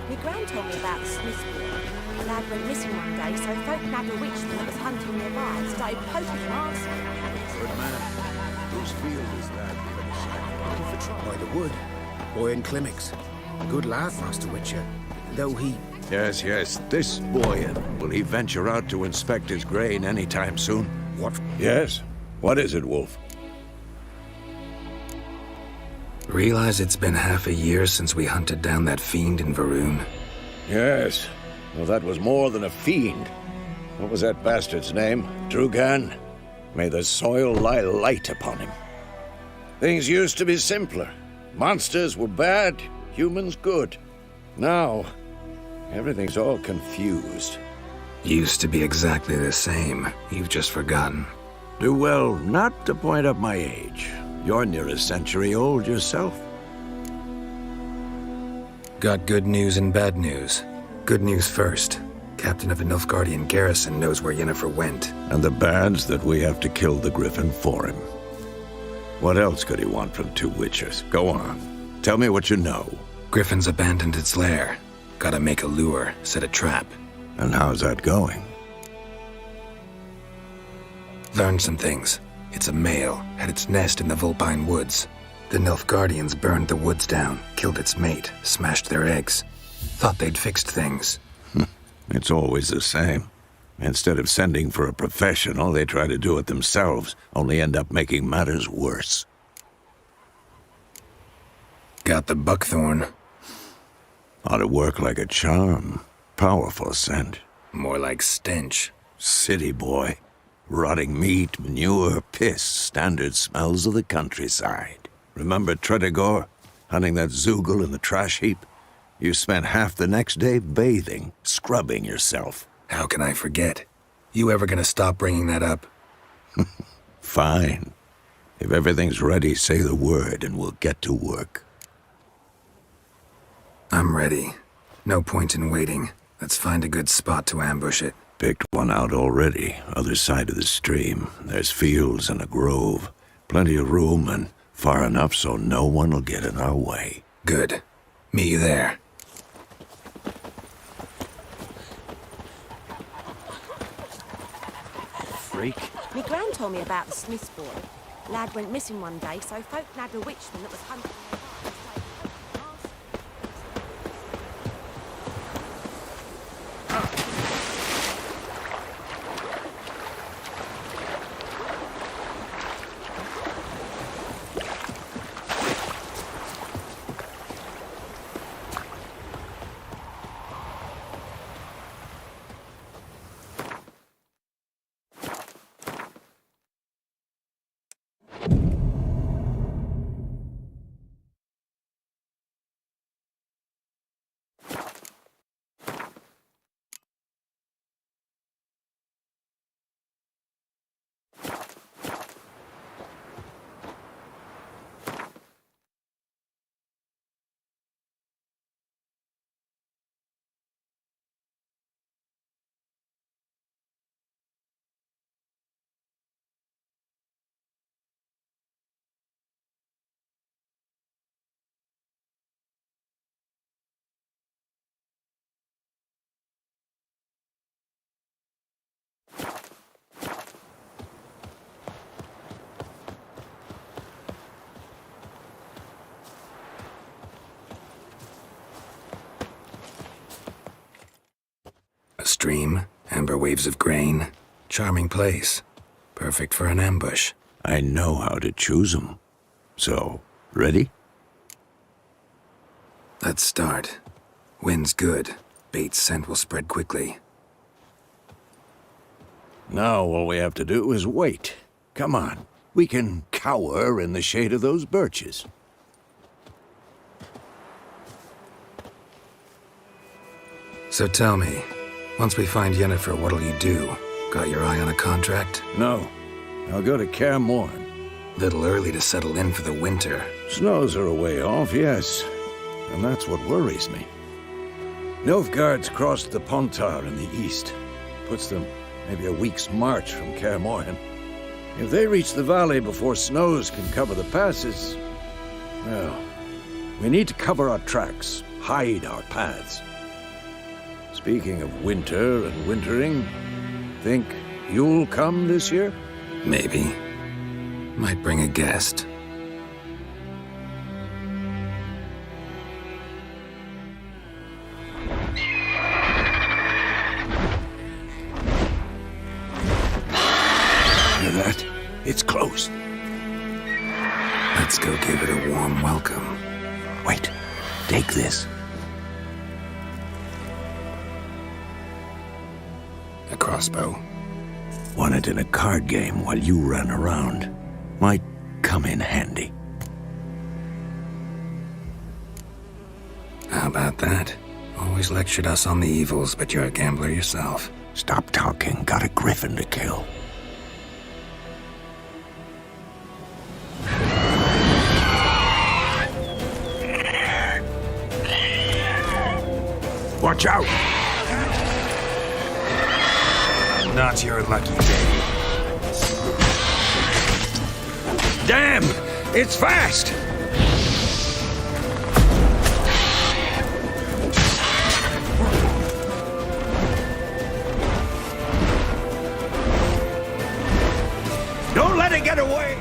My gran told me about the Smiths boy. A lad went missing one day, so folk nabbed a witchman that was hunting nearby and started poking him arson. Good man. Whose field is that? By the wood. Boy in Climmix. Good lad, Master Witcher. Though he... Yes, this boy. Will he venture out to inspect his grain any time soon? What? Yes. What is it, Wolf? Realize it's been half a year since we hunted down that fiend in Varun? Yes. Well, that was more than a fiend. What was that bastard's name? Drugan? May the soil lie light upon him. Things used to be simpler. Monsters were bad, humans good. Now, everything's all confused. Used to be exactly the same. You've just forgotten. Do well not to point up my age. You're near a century old yourself. Got good news and bad news. Good news first. Captain of a Nilfgaardian garrison knows where Yennefer went. And the bad's that we have to kill the Griffin for him. What else could he want from two witchers? Go on. Tell me what you know. Griffin's abandoned its lair. Gotta make a lure, set a trap. And how's that going? Learned some things. It's a male, had its nest in the Vulpine Woods. The Nilfgaardians burned the woods down, killed its mate, smashed their eggs. Thought they'd fixed things. It's always the same. Instead of sending for a professional, they try to do it themselves, only end up making matters worse. Got the buckthorn. Ought to work like a charm. Powerful scent. More like stench. City boy. Rotting meat, manure, piss, standard smells of the countryside. Remember Tredegor? Hunting that Zoogle in the trash heap? You spent half the next day bathing, scrubbing yourself. How can I forget? You ever gonna stop bringing that up? Fine. If everything's ready, say the word and we'll get to work. I'm ready. No point in waiting. Let's find a good spot to ambush it. Picked one out already, other side of the stream. There's fields and a grove. Plenty of room and far enough so no one will get in our way. Good. Meet you there. Freak. My gran told me about the Smiths boy. Lad went missing one day, so folk nabbed a witchman that was hunting. stream, amber waves of grain. Charming place. Perfect for an ambush. I know how to choose 'em. So, ready? Let's start. Wind's good. Bait's scent will spread quickly. Now all we have to do is wait. Come on. We can cower in the shade of those birches. So tell me, once we find Yennefer, what'll you do? Got your eye on a contract? No. I'll go to Kaer Morhen. Little early to settle in for the winter. Snows are a way off, yes. And that's what worries me. Nilfgaard's crossed the Pontar in the east. Puts them maybe a week's march from Kaer Morhen. If they reach the valley before snows can cover the passes, well, we need to cover our tracks, hide our paths. Speaking of winter and wintering, think you'll come this year? Maybe. Might bring a guest. Hear that? It's close. Let's go give it a warm welcome. Wait, take this. A crossbow. Won it in a card game while you ran around. Might come in handy. How about that? Always lectured us on the evils, but you're a gambler yourself. Stop talking. Got a griffin to kill. Watch out! Not your lucky day. Damn! It's fast! Don't let it get away!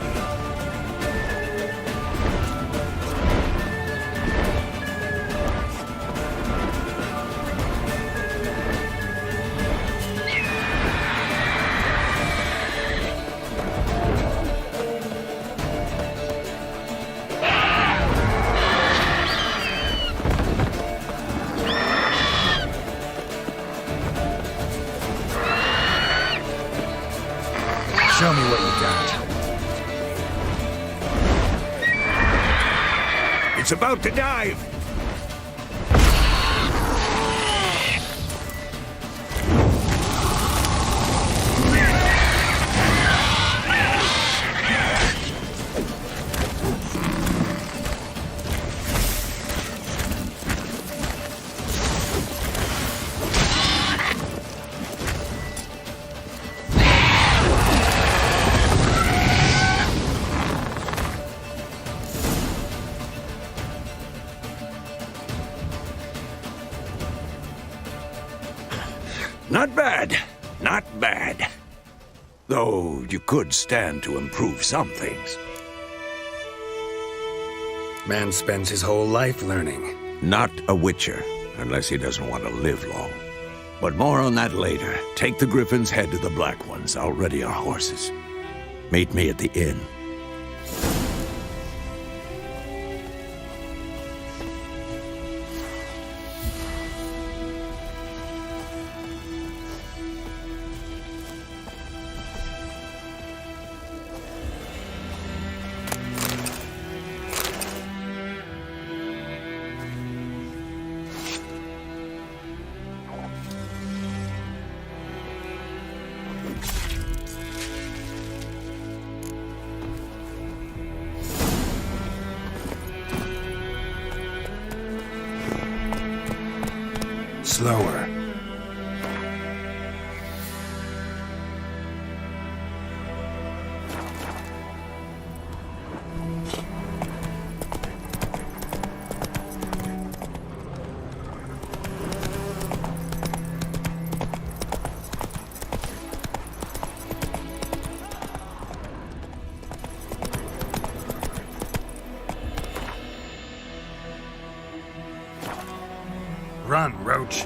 Show me what you got. It's about to dive! Not bad. Not bad. Though you could stand to improve some things. Man spends his whole life learning. Not a witcher, unless he doesn't want to live long. But more on that later. Take the griffin's head to the Black Ones. I'll ready our horses. Meet me at the inn. Slower. Run, Roach.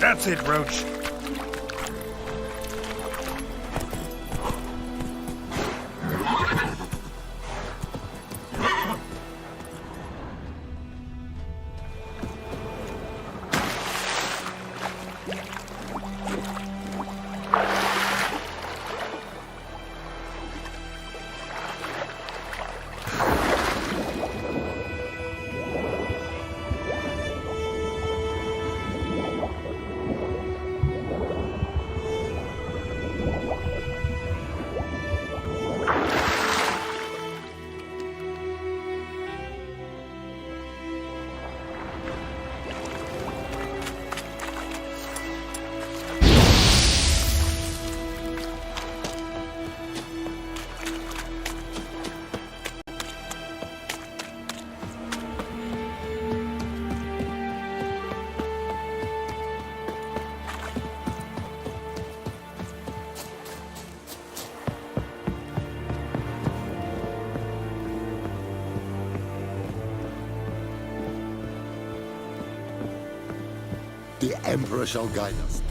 That's it, Roach. The Emperor shall guide us.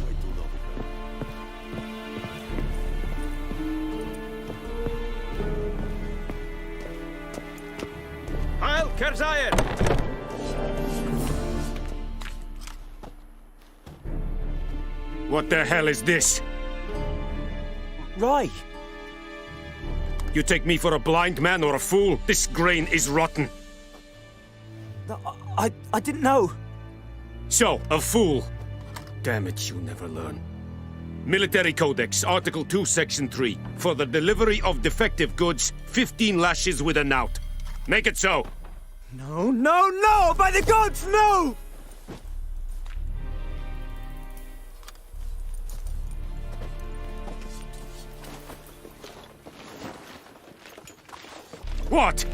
Heil Kerzayer! What the hell is this? Rye! You take me for a blind man or a fool? This grain is rotten. I didn't know. So, a fool. Damn it, you never learn. Military Codex, Article 2, Section 3. For the delivery of defective goods, 15 lashes with a knout. Make it so. No, no, no! By the gods, no! What?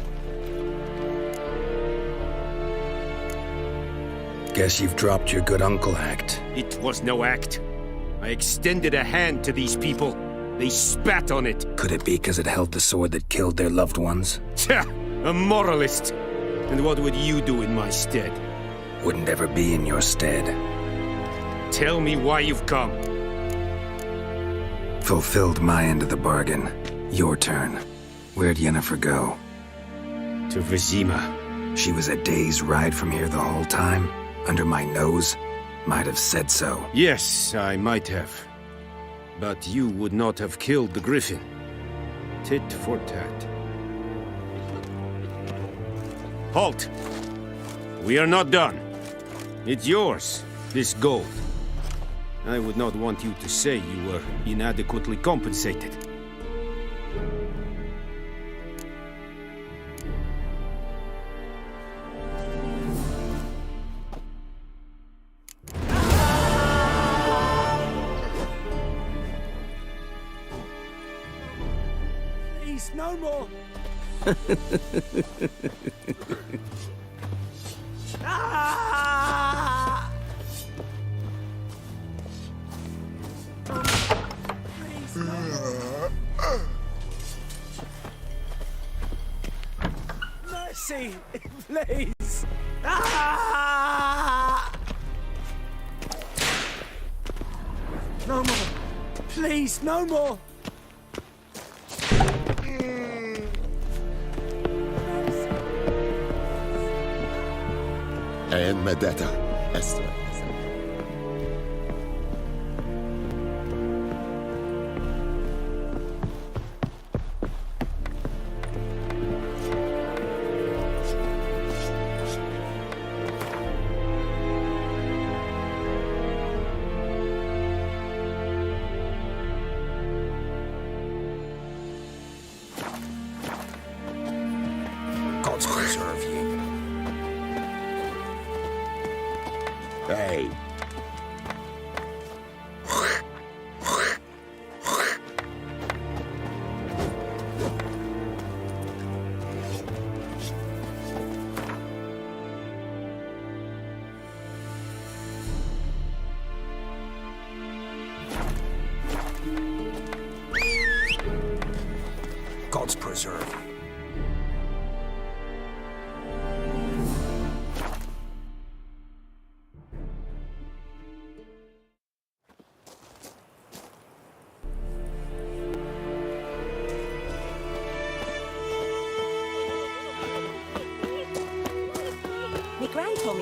Guess you've dropped your good uncle act. It was no act. I extended a hand to these people. They spat on it. Could it be because it held the sword that killed their loved ones? Tja, a moralist. And what would you do in my stead? Wouldn't ever be in your stead. Tell me why you've come. Fulfilled my end of the bargain. Your turn. Where'd Yennefer go? To Vizima. She was a day's ride from here the whole time? Under my nose? Might have said so. Yes, I might have. But you would not have killed the griffin. Tit for tat. Halt! We are not done. It's yours, this gold. I would not want you to say you were inadequately compensated. Please, no more! Ah! Please, no more. Mercy, please! Ah! No more! Please, no more! And Medetta, Esther. Gods preserve you. Hey. Gods preserve you.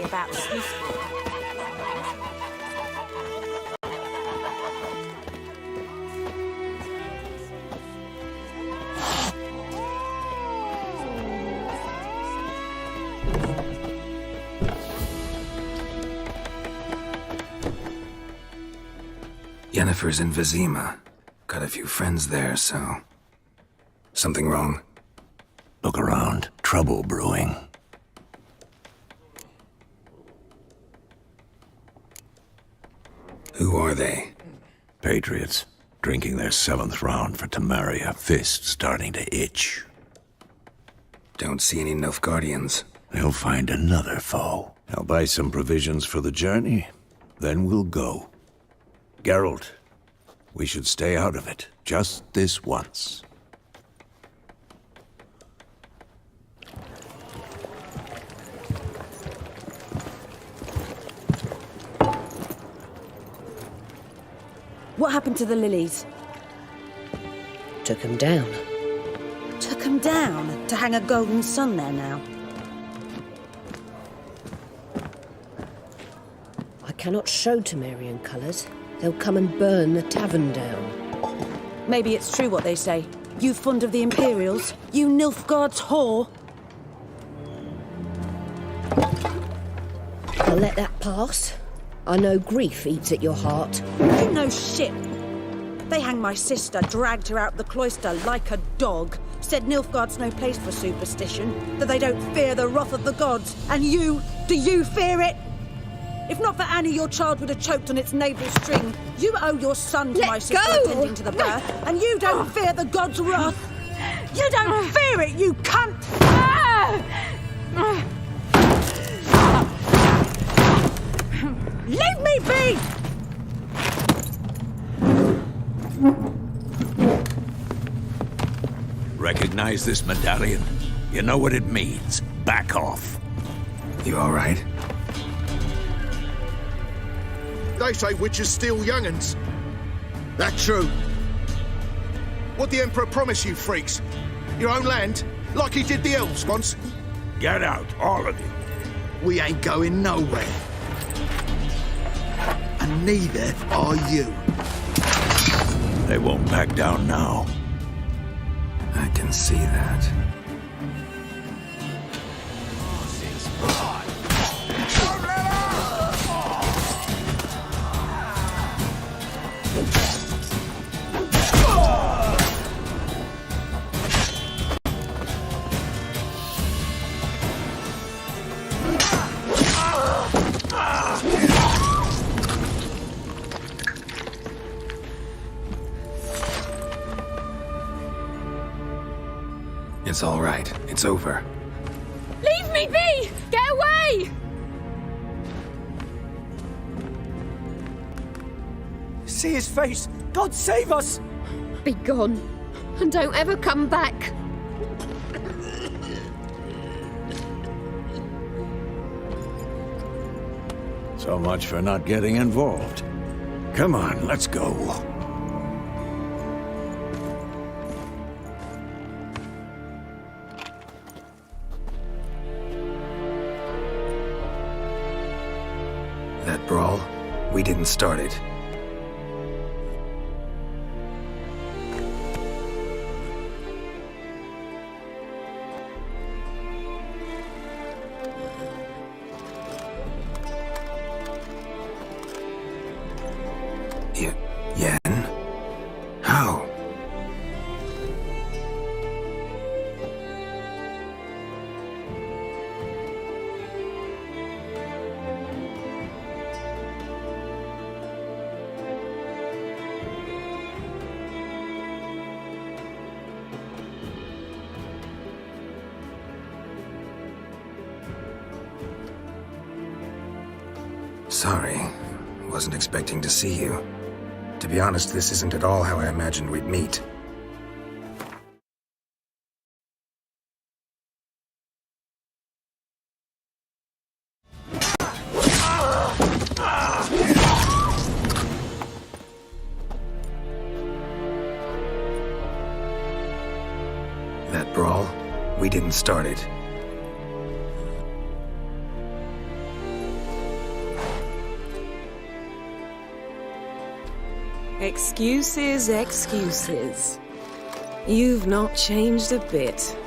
about the Smiths. Yennefer's in Vizima. Got a few friends there, so... Something wrong? Look around. Trouble brewing. Who are they? Patriots. Drinking their 7th round for Temeria. Fist starting to itch. Don't see any Nilfgaardians. They'll find another foe. I'll buy some provisions for the journey. Then we'll go. Geralt, we should stay out of it. Just this once. What happened to the lilies? Took them down. Took them down to hang a golden sun there now. I cannot show Temerian colours. They'll come and burn the tavern down. Maybe it's true what they say. You fond of the Imperials? You Nilfgaard's whore? I'll let that pass. I know grief eats at your heart. You know shit. They hanged my sister, dragged her out the cloister like a dog. Said Nilfgaard's no place for superstition, that they don't fear the wrath of the gods. And you, do you fear it? If not for Annie, your child would have choked on its navel string. You owe your son to my sister attending to the birth, and you don't fear the gods' wrath. You don't fear it, you cunt! Leave me be! Recognize this medallion? You know what it means. Back off. You all right? They say witches steal young'uns. That true? What the Emperor promise you, freaks? Your own land? Like he did the elves once? Get out, all of you. We ain't going nowhere. And neither are you. They won't back down now. I can see that. It's all right. It's over. Leave me be! Get away! See his face! God save us! Be gone, and don't ever come back. So much for not getting involved. Come on, let's go. That brawl, we didn't start it. Yen? How? Sorry. Wasn't expecting to see you. To be honest, this isn't at all how I imagined we'd meet. That brawl, we didn't start it. Excuses, excuses. You've not changed a bit.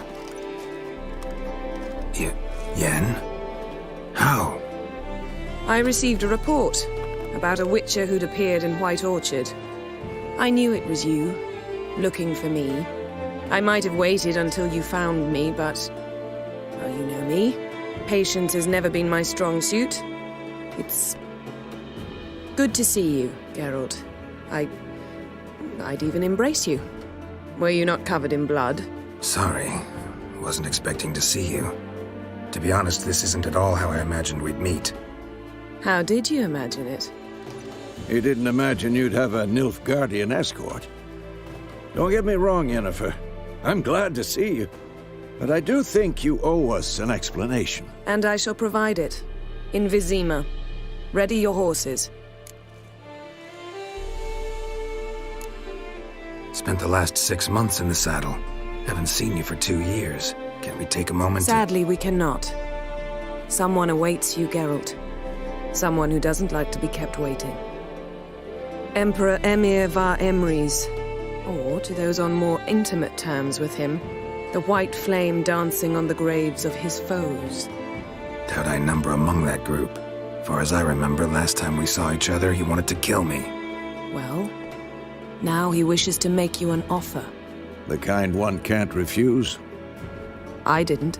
Yen? How? I received a report about a witcher who'd appeared in White Orchard. I knew it was you, looking for me. I might have waited until you found me, but... well, you know me. Patience has never been my strong suit. It's... good to see you, Geralt. I'd even embrace you. Were you not covered in blood? Sorry. Wasn't expecting to see you. To be honest, this isn't at all how I imagined we'd meet. How did you imagine it? He didn't imagine you'd have a Nilfgaardian escort. Don't get me wrong, Yennefer. I'm glad to see you. But I do think you owe us an explanation. And I shall provide it. In Vizima. Ready your horses. Spent the last 6 months in the saddle. Haven't seen you for 2 years. Can't we take a moment Sadly, we cannot. Someone awaits you, Geralt. Someone who doesn't like to be kept waiting. Emperor Emir var Emrys. Or, to those on more intimate terms with him, the white flame dancing on the graves of his foes. Doubt I number among that group. Far as I remember, last time we saw each other, he wanted to kill me. Well, now he wishes to make you an offer. The kind one can't refuse? I didn't,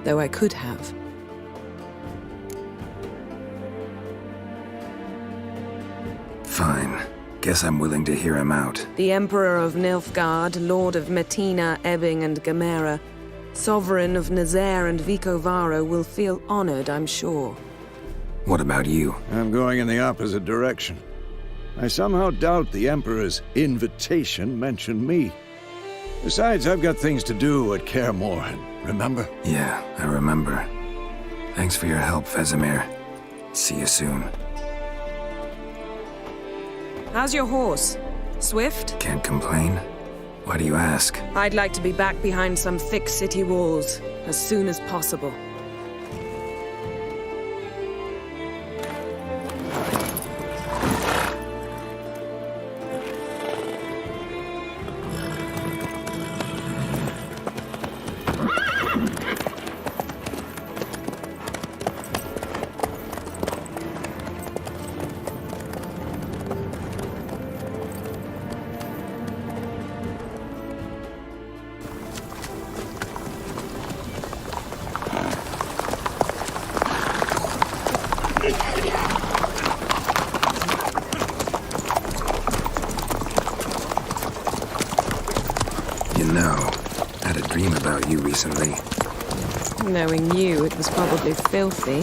though I could have. Fine. Guess I'm willing to hear him out. The Emperor of Nilfgaard, Lord of Metina, Ebbing and Gamera, Sovereign of Nazaire and Vicovaro will feel honored, I'm sure. What about you? I'm going in the opposite direction. I somehow doubt the Emperor's invitation mentioned me. Besides, I've got things to do at Kaer Morhen, remember? Yeah, I remember. Thanks for your help, Vesemir. See you soon. How's your horse? Swift? Can't complain. Why do you ask? I'd like to be back behind some thick city walls, as soon as possible. Recently. Knowing you, it was probably filthy.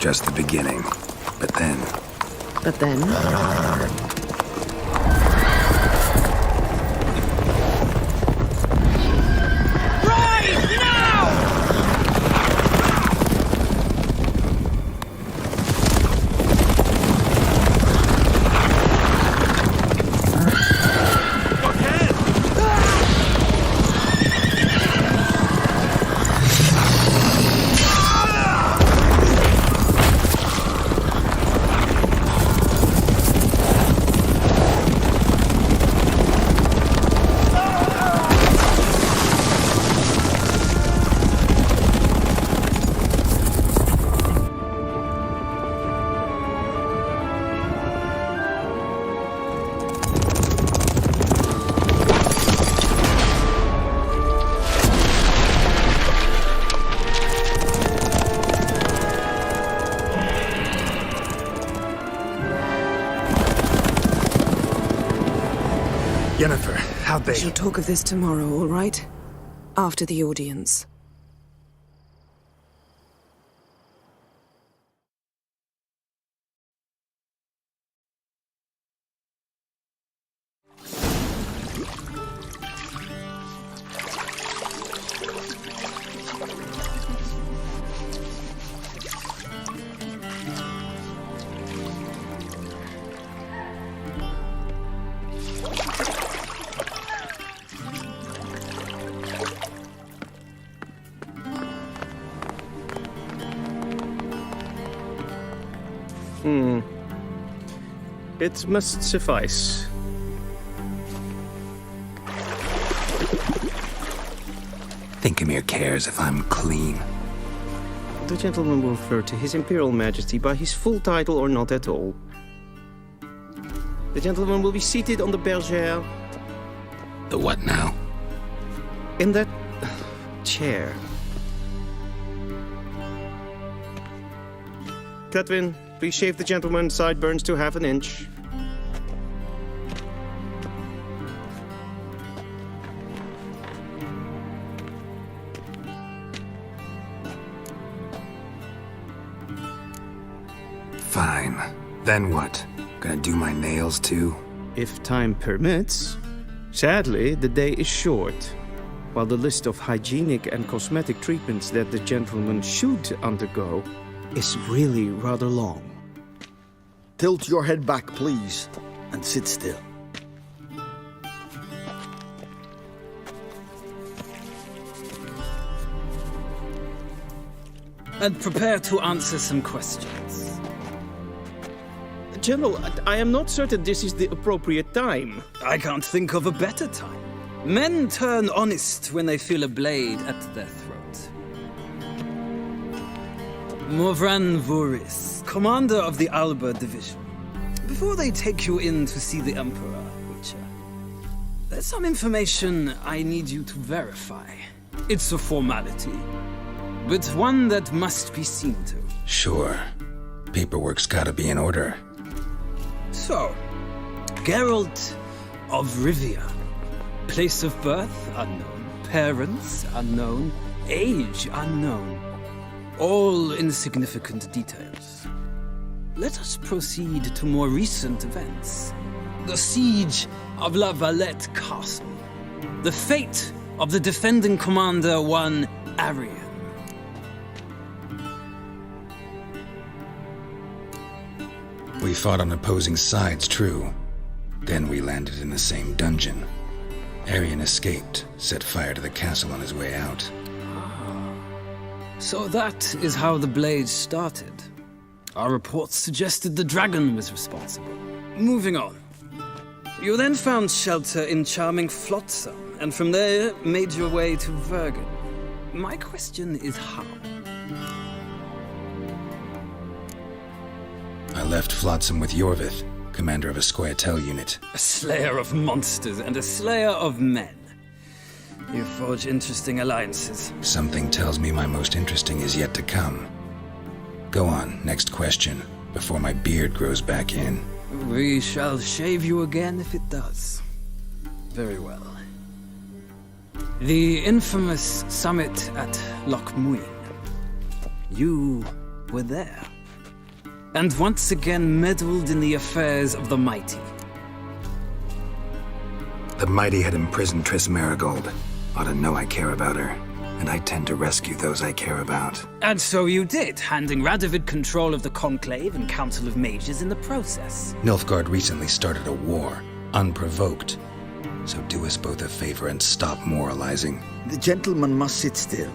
Just the beginning. But then... But then? Yennefer, how'd they... We shall talk of this tomorrow, all right? After the audience. It must suffice. Think Emir cares if I'm clean? The gentleman will refer to His Imperial Majesty by his full title or not at all. The gentleman will be seated on the bergère. The what now? In that chair. Cletwin, please shave the gentleman's sideburns to half an inch. Fine. Then what? Gonna do my nails too? If time permits. Sadly, the day is short. While the list of hygienic and cosmetic treatments that the gentleman should undergo is really rather long. Tilt your head back, please, and sit still. And prepare to answer some questions. General, I am not certain this is the appropriate time. I can't think of a better time. Men turn honest when they feel a blade at their throat. Morvran Voris, commander of the Alba Division. Before they take you in to see the Emperor, Witcher, there's some information I need you to verify. It's a formality, but one that must be seen to. Sure. Paperwork's gotta be in order. So, Geralt of Rivia. Place of birth unknown. Parents unknown. Age unknown. All insignificant details. Let us proceed to more recent events. The siege of La Valette Castle. The fate of the defending commander, one Arian. We fought on opposing sides, true. Then we landed in the same dungeon. Arian escaped, set fire to the castle on his way out. So that is how the Blade started. Our reports suggested the dragon was responsible. Moving on. You then found shelter in charming Flotsam, and from there made your way to Vergen. My question is how? I left Flotsam with Yorvith, commander of a Scoia'tael unit. A slayer of monsters and a slayer of men. You forge interesting alliances. Something tells me my most interesting is yet to come. Go on, next question, before my beard grows back in. We shall shave you again if it does. Very well. The infamous summit at Loch Muin. You were there. And once again meddled in the affairs of the mighty. The mighty had imprisoned Triss Marigold. Ought to know I care about her, and I tend to rescue those I care about. And so you did, handing Radovid control of the Conclave and Council of Mages in the process. Nilfgaard recently started a war, unprovoked. So do us both a favor and stop moralizing. The gentleman must sit still.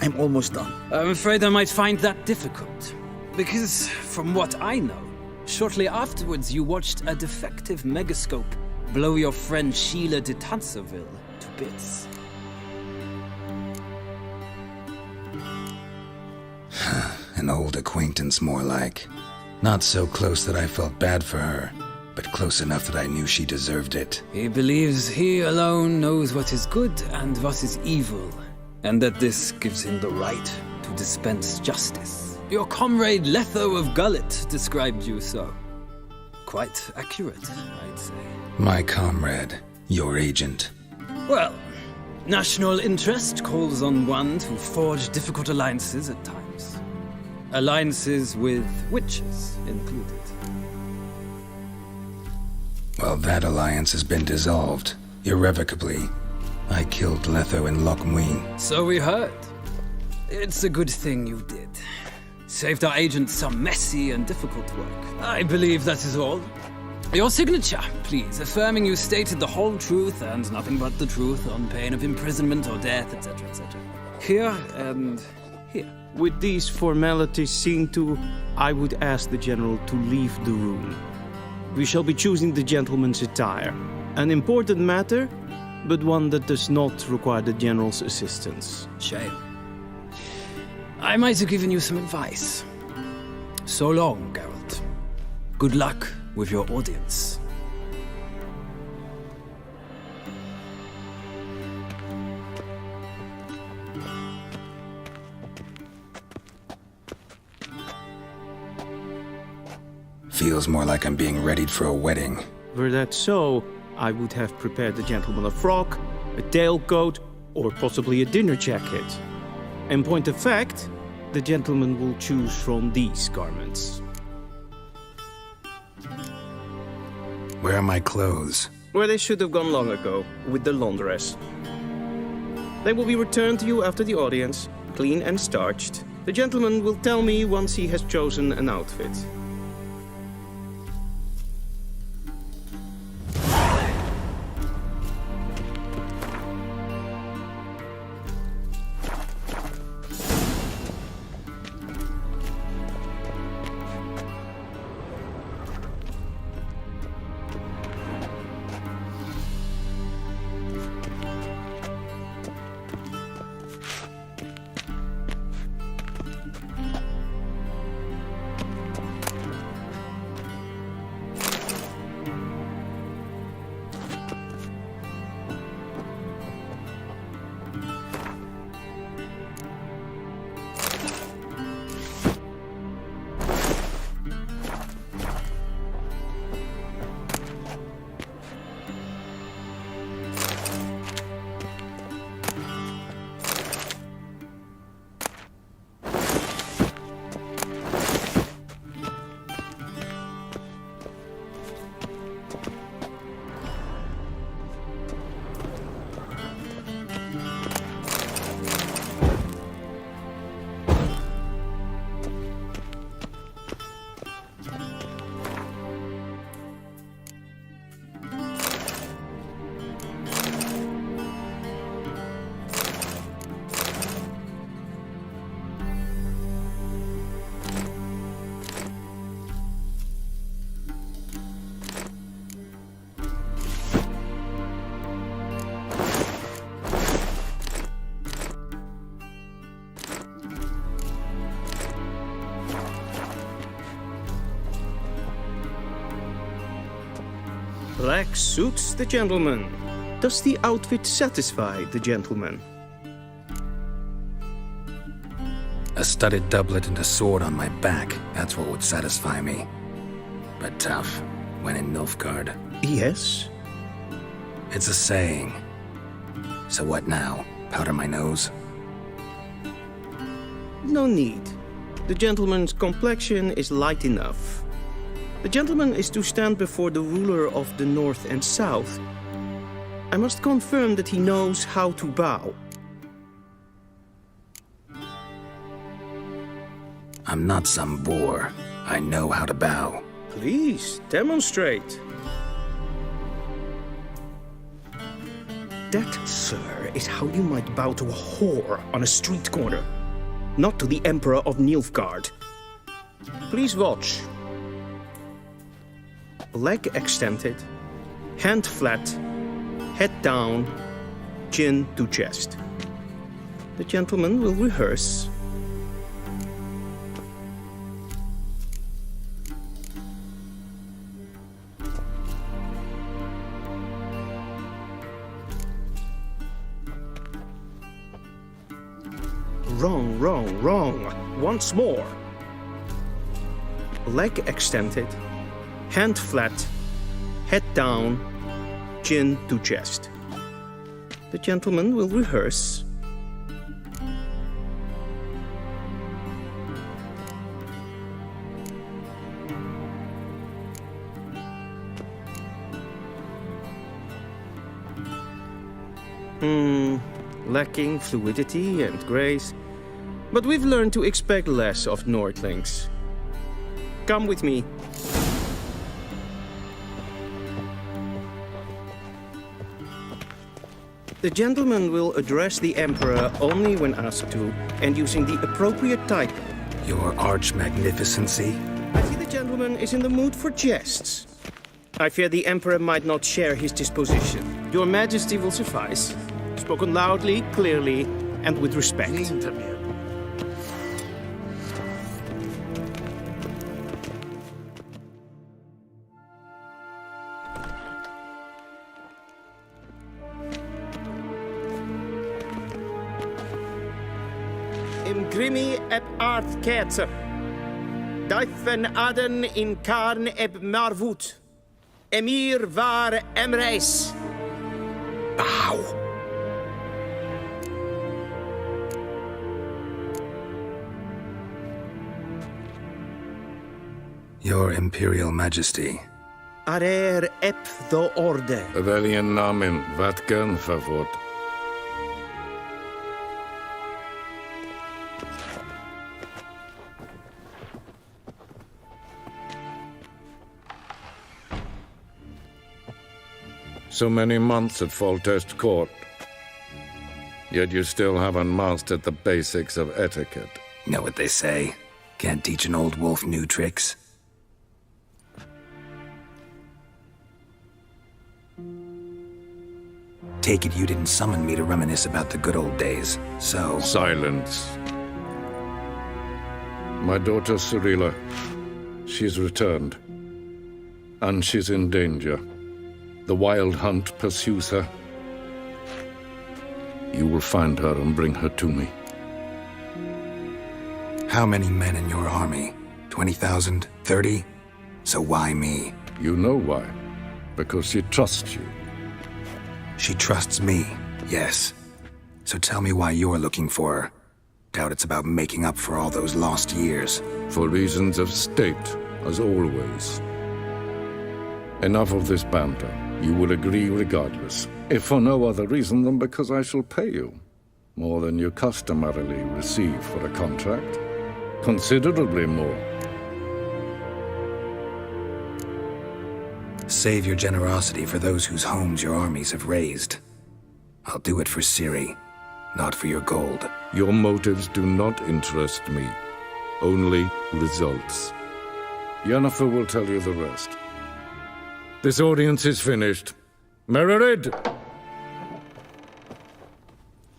I'm almost done. I'm afraid I might find that difficult. Because, from what I know, shortly afterwards you watched a defective megascope blow your friend Sheila de Tanserville to bits. An old acquaintance, more like. Not so close that I felt bad for her, but close enough that I knew she deserved it. He believes he alone knows what is good and what is evil, and that this gives him the right to dispense justice. Your comrade Letho of Gullet described you so. Quite accurate, I'd say. My comrade, your agent. Well, national interest calls on one to forge difficult alliances at times. Alliances with witches included. Well, that alliance has been dissolved, irrevocably. I killed Letho in Loch Muin. So we heard. It's a good thing you did. Saved our agent some messy and difficult work. I believe that is all. Your signature, please, affirming you stated the whole truth and nothing but the truth on pain of imprisonment or death, etc., etc. Here and here. With these formalities seen to, I would ask the General to leave the room. We shall be choosing the gentleman's attire. An important matter, but one that does not require the general's assistance. Shame. I might have given you some advice. So long, Geralt. Good luck with your audience. Feels more like I'm being readied for a wedding. Were that so, I would have prepared the gentleman a frock, a tailcoat, or possibly a dinner jacket. In point of fact, the gentleman will choose from these garments. Where are my clothes? Where they should have gone long ago, with the laundress. They will be returned to you after the audience, clean and starched. The gentleman will tell me once he has chosen an outfit. Black suits the gentleman. Does the outfit satisfy the gentleman? A studded doublet and a sword on my back, that's what would satisfy me. But tough, when in Nilfgaard. Yes? It's a saying. So what now? Powder my nose? No need. The gentleman's complexion is light enough. The gentleman is to stand before the ruler of the North and South. I must confirm that he knows how to bow. I'm not some boor. I know how to bow. Please, demonstrate. That, sir, is how you might bow to a whore on a street corner, not to the Emperor of Nilfgaard. Please watch. Leg extended, hand flat, head down, chin to chest. The gentleman will rehearse. Wrong, wrong, wrong. Once more. Leg extended, hand flat, head down, chin to chest. The gentleman will rehearse. Lacking fluidity and grace. But we've learned to expect less of Nordlings. Come with me. The gentleman will address the Emperor only when asked to, and using the appropriate title. Your arch magnificency? I see the gentleman is in the mood for jests. I fear the Emperor might not share his disposition. Your Majesty will suffice. Spoken loudly, clearly, and with respect. Im grimi eb art kerzer. Daifen aden in karn eb marvut. Emir var emreis. Bow. Your Imperial Majesty. Arer ep the orde. Welchen Namen? Wat gern verwort? So many months at Foltest Court. Yet you still haven't mastered the basics of etiquette. Know what they say? Can't teach an old wolf new tricks. Take it you didn't summon me to reminisce about the good old days, so... Silence. My daughter Cyrilla, she's returned. And she's in danger. The Wild Hunt pursues her. You will find her and bring her to me. How many men in your army? 20,000? 30? So why me? You know why. Because she trusts you. She trusts me, yes. So tell me why you're looking for her. Doubt it's about making up for all those lost years. For reasons of state, as always. Enough of this banter. You will agree regardless, if for no other reason than because I shall pay you. More than you customarily receive for a contract. Considerably more. Save your generosity for those whose homes your armies have razed. I'll do it for Ciri, not for your gold. Your motives do not interest me. Only results. Yennefer will tell you the rest. This audience is finished. Mererid!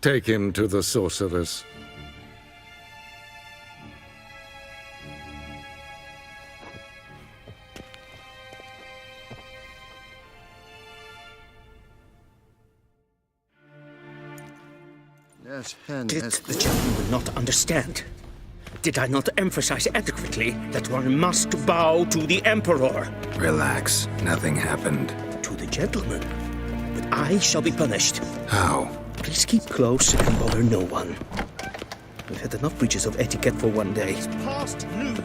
Take him to the sorceress. The gentleman will not understand. Did I not emphasize adequately that one must bow to the Emperor? Relax. Nothing happened. To the gentleman. But I shall be punished. How? Please keep close and bother no one. We've had enough breaches of etiquette for one day. It's past noon.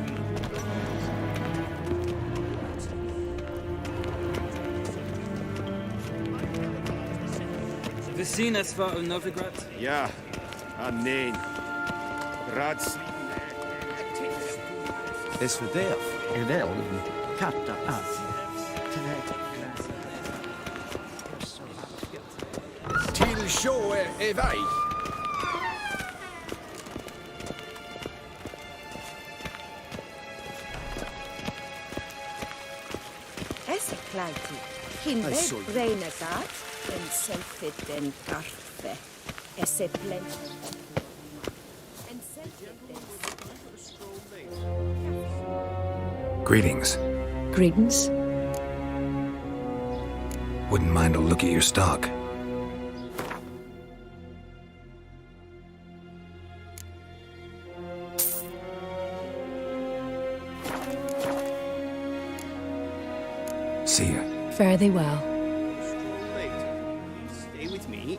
Wir sehen es war in Novigrad. Ja, nein. Rats. Es fördärv är väl katta att. Till sjå är väg. Esse kleiti. Hin ved renegat. En selfit en kaffe. Esse plent. En selfit Greetings. Greetings. Wouldn't mind a look at your stock. See ya. Fare thee well. Stay with me.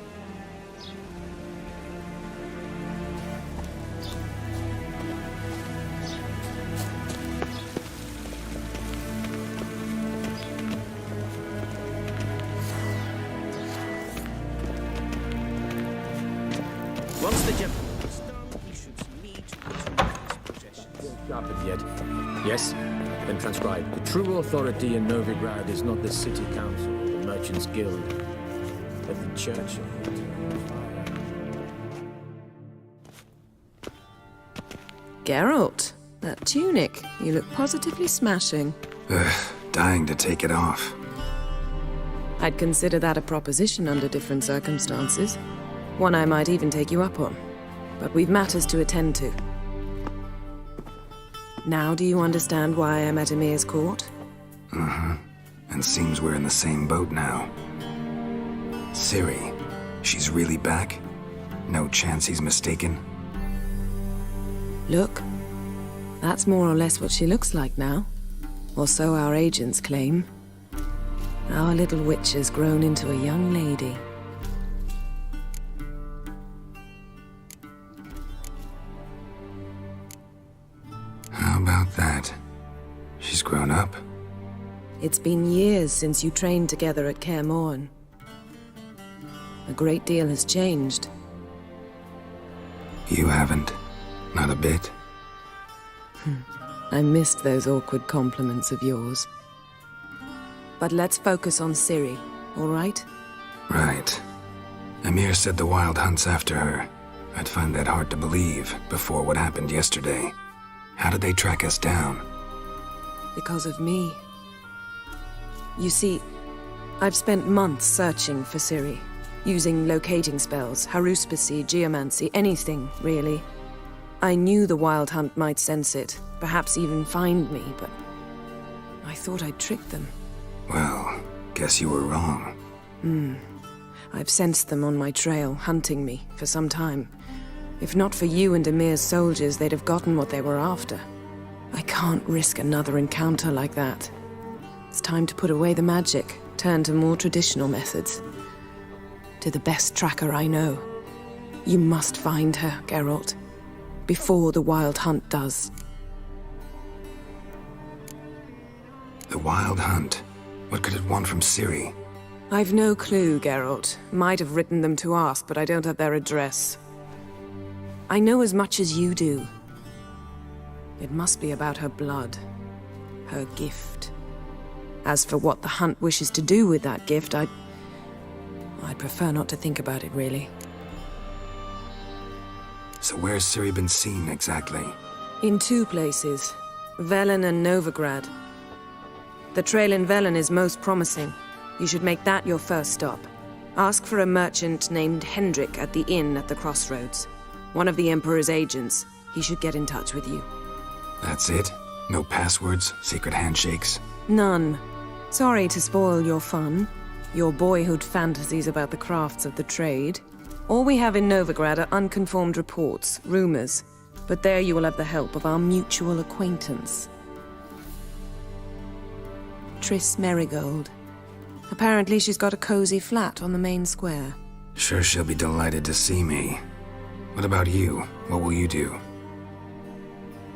Once the gentleman is done, he should meet with his possessions. Sharpened yet. Yes, then transcribe. The true authority in Novigrad is not the city council or the merchants' guild, but the church. Geralt, that tunic. You look positively smashing. Ugh, dying to take it off. I'd consider that a proposition under different circumstances. One I might even take you up on. But we've matters to attend to. Now do you understand why I'm at Emir's court? Uh-huh. And seems we're in the same boat now. Ciri, she's really back? No chance he's mistaken? Look, that's more or less what she looks like now. Or so our agents claim. Our little witch has grown into a young lady. How about that? She's grown up? It's been years since you trained together at Kaer Morhen. A great deal has changed. You haven't. Not a bit. I missed those awkward compliments of yours. But let's focus on Ciri, all right? Right. Emir said the Wild Hunt's after her. I'd find that hard to believe before what happened yesterday. How did they track us down? Because of me. You see, I've spent months searching for Ciri, using locating spells, haruspicy, geomancy, anything, really. I knew the Wild Hunt might sense it, perhaps even find me, but I thought I'd tricked them. Well, guess you were wrong. I've sensed them on my trail, hunting me, for some time. If not for you and Emir's soldiers, they'd have gotten what they were after. I can't risk another encounter like that. It's time to put away the magic, turn to more traditional methods. To the best tracker I know. You must find her, Geralt. Before the Wild Hunt does. The Wild Hunt? What could it want from Ciri? I've no clue, Geralt. Might have written them to ask, but I don't have their address. I know as much as you do. It must be about her blood. Her gift. As for what the Hunt wishes to do with that gift, I'd prefer not to think about it, really. So where's Ciri been seen, exactly? In 2 places. Velen and Novigrad. The trail in Velen is most promising. You should make that your first stop. Ask for a merchant named Hendrik at the inn at the crossroads. One of the Emperor's agents. He should get in touch with you. That's it? No passwords, secret handshakes? None. Sorry to spoil your fun. Your boyhood fantasies about the crafts of the trade. All we have in Novigrad are unconfirmed reports, rumors. But there you will have the help of our mutual acquaintance. Triss Merigold. Apparently she's got a cozy flat on the main square. Sure she'll be delighted to see me. What about you? What will you do?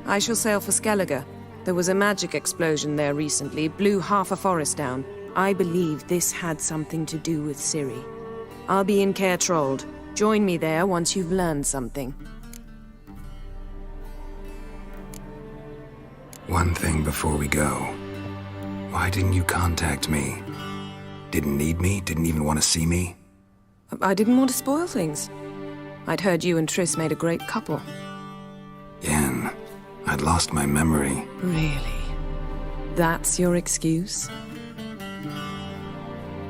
I shall sail for Skellige. There was a magic explosion there recently, blew half a forest down. I believe this had something to do with Ciri. I'll be in Caer Trold. Join me there once you've learned something. One thing before we go. Why didn't you contact me? Didn't need me? Didn't even want to see me? I didn't want to spoil things. I'd heard you and Triss made a great couple. Yen, I'd lost my memory. Really? That's your excuse?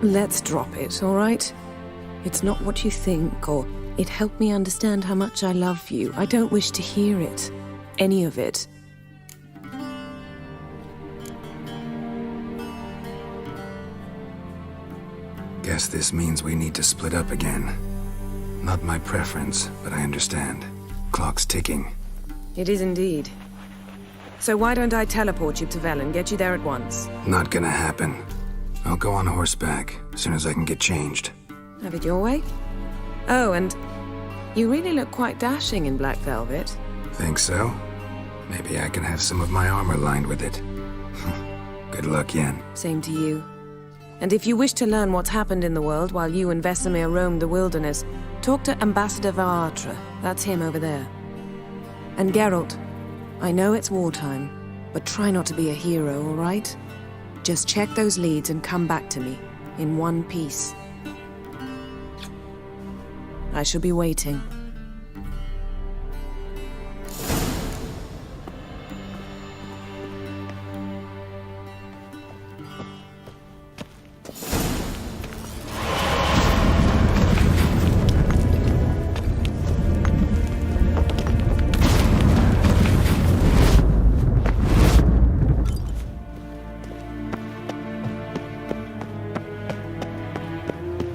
Let's drop it, all right? It's not what you think, or it helped me understand how much I love you. I don't wish to hear it. Any of it. Guess this means we need to split up again. Not my preference, but I understand. Clock's ticking. It is indeed. So why don't I teleport you to Velen, get you there at once? Not gonna happen. I'll go on horseback, as soon as I can get changed. Have it your way? Oh, and you really look quite dashing in black velvet. Think so? Maybe I can have some of my armor lined with it. Good luck, Yen. Same to you. And if you wish to learn what's happened in the world while you and Vesemir roamed the wilderness, talk to Ambassador Varatra. That's him over there. And Geralt, I know it's wartime, but try not to be a hero, all right? Just check those leads and come back to me, in one piece. I shall be waiting.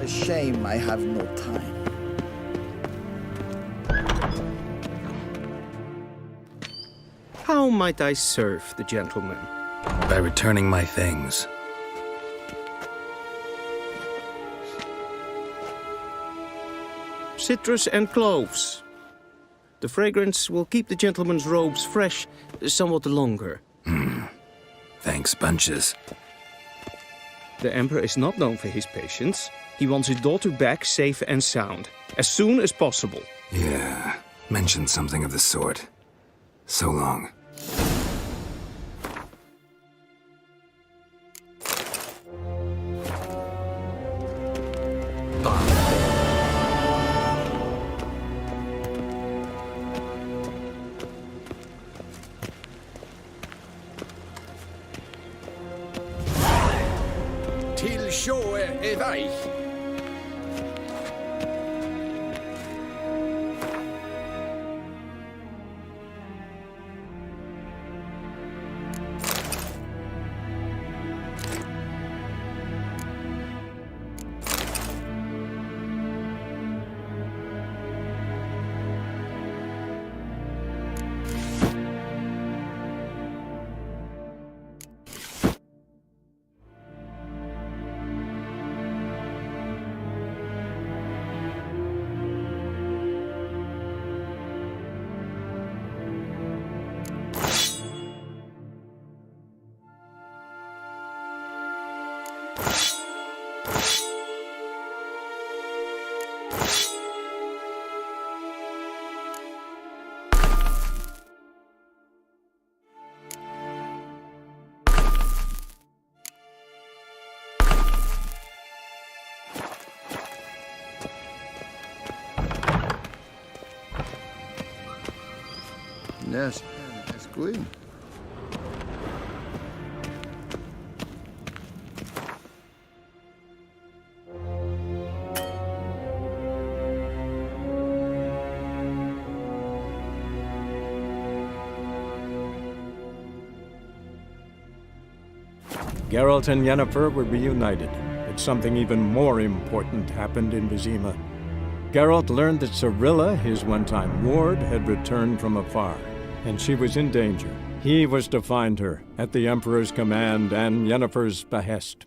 A shame I have no time. How might I serve the gentleman? By returning my things. Citrus and cloves. The fragrance will keep the gentleman's robes fresh somewhat longer. Thanks, bunches. The Emperor is not known for his patience. He wants his daughter back safe and sound, as soon as possible. Yeah, mentioned something of the sort. So long. Till sjået er vei. Yes, let's go in. Geralt and Yennefer were reunited, but something even more important happened in Vizima. Geralt learned that Cirilla, his one-time ward, had returned from afar, and she was in danger. He was to find her, at the Emperor's command and Yennefer's behest.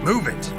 Move it!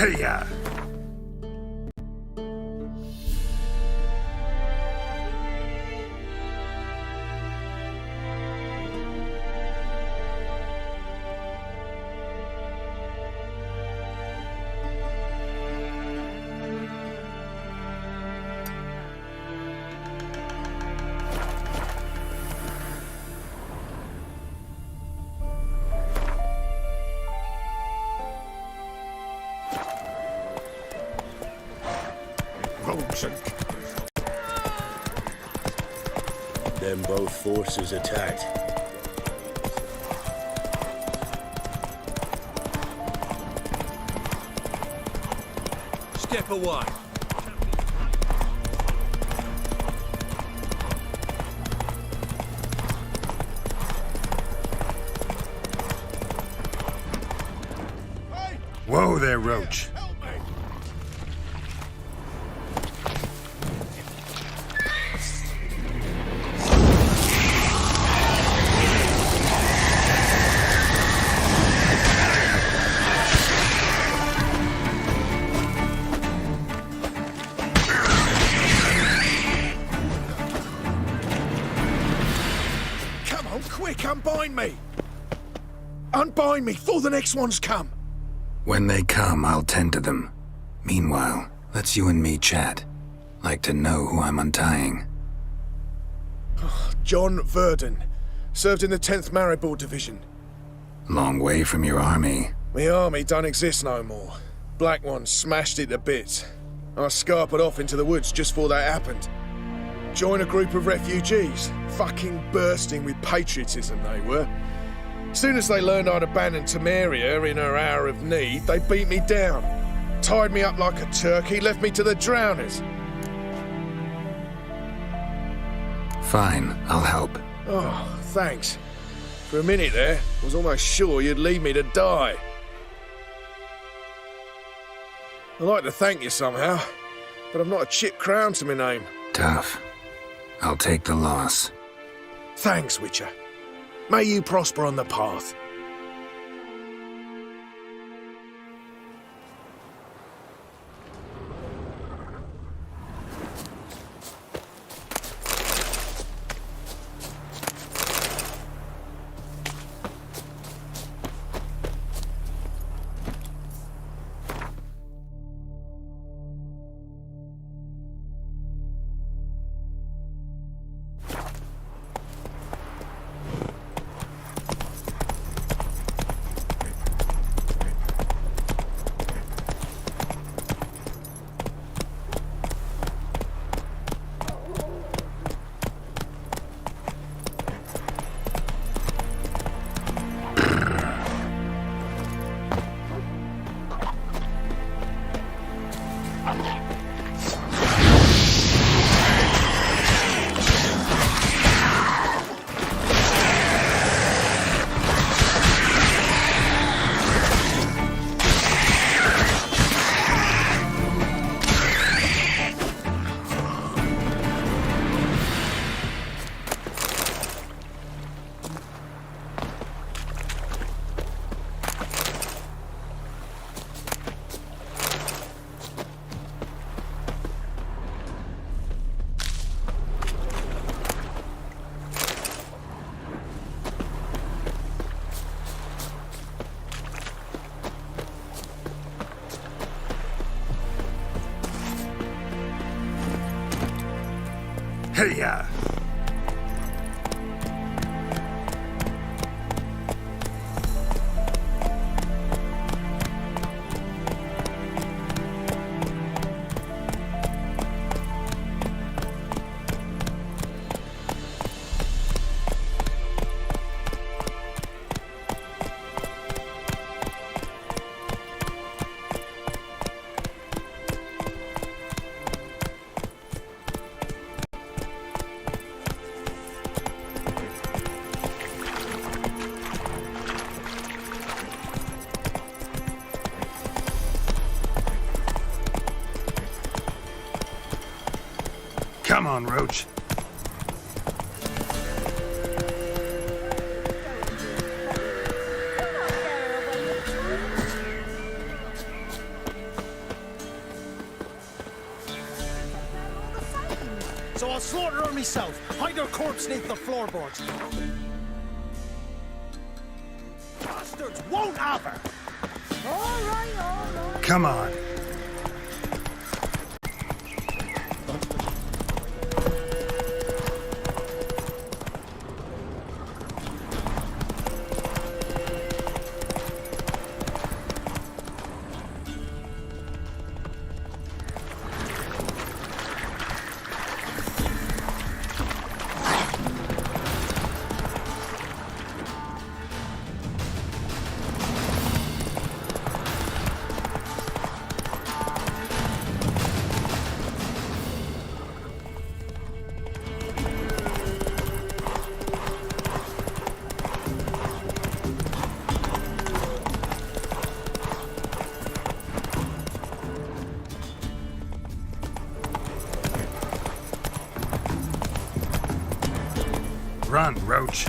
Hey-ya! Then both forces attacked. Step away. Whoa there, Roach. Come on, quick, unbind me! Unbind me, before the next ones come! When they come, I'll tend to them. Meanwhile, let's you and me chat. Like to know who I'm untying. John Verdon. Served in the 10th Maribor Division. Long way from your army. My army don't exist no more. Black Ones smashed it to bits. I scarpered off into the woods just before that happened. Joined a group of refugees. Fucking bursting with patriotism they were. Soon as they learned I'd abandoned Temeria in her hour of need, they beat me down. Tied me up like a turkey, left me to the drowners. Fine, I'll help. Oh, thanks. For a minute there, I was almost sure you'd leave me to die. I'd like to thank you somehow, but I've not a chip crown to my name. Tough. I'll take the loss. Thanks, Witcher. May you prosper on the path. Hey-ya! Come on, Roach. so I'll slaughter her myself. Hide her corpse neath the floorboards. Bastards won't have her! All right. Come on. Run, Roach.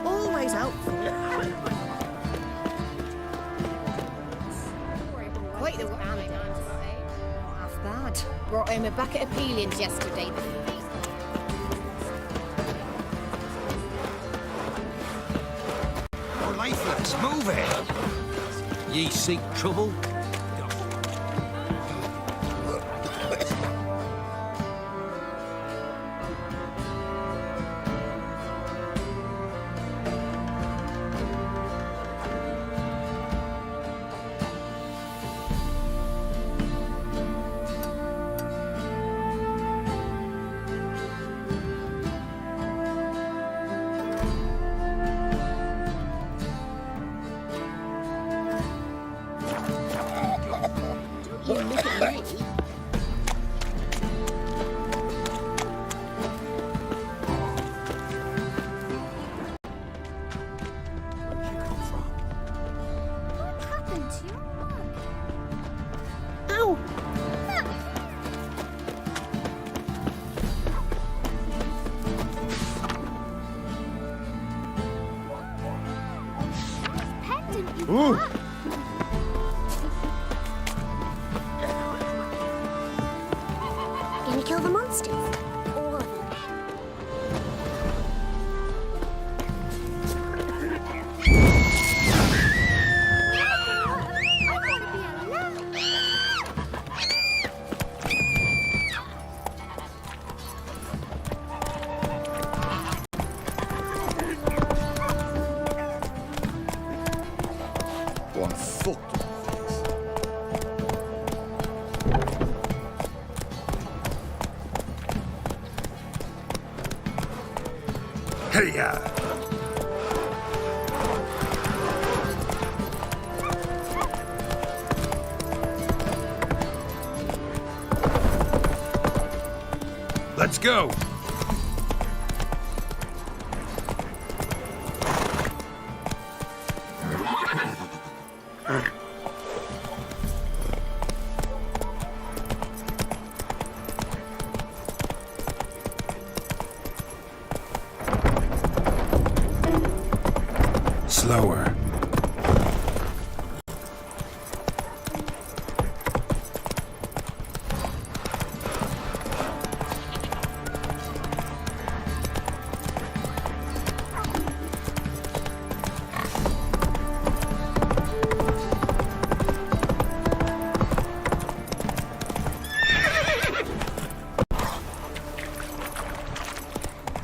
Always helpful. Quite the round. Not half bad. Brought home a bucket of peelings yesterday. You're lifeless. Move it. Ye seek trouble? Ooh. Gonna kill the monsters? All of them. Hey-ya! Let's go! Slower.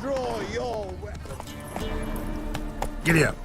Draw your weapon. Giddy up.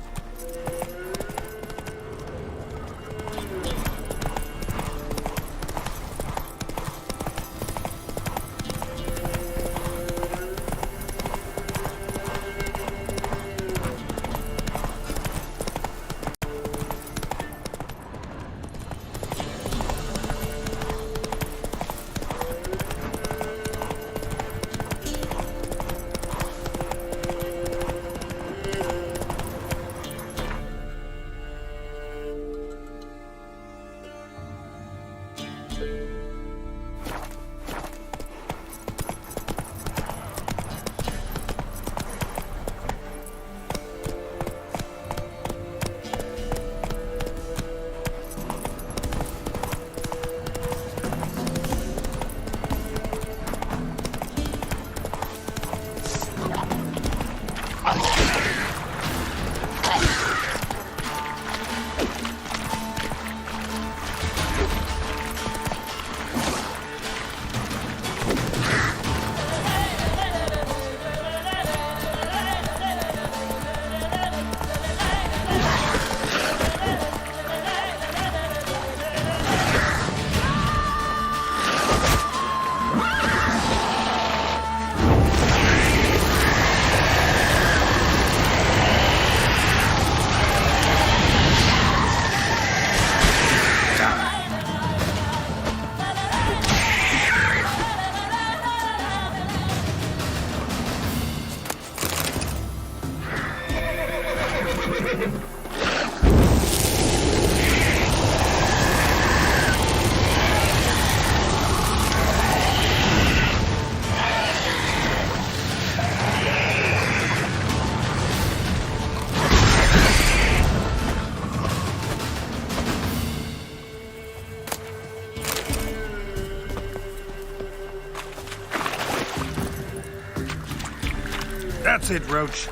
That's it, Roach.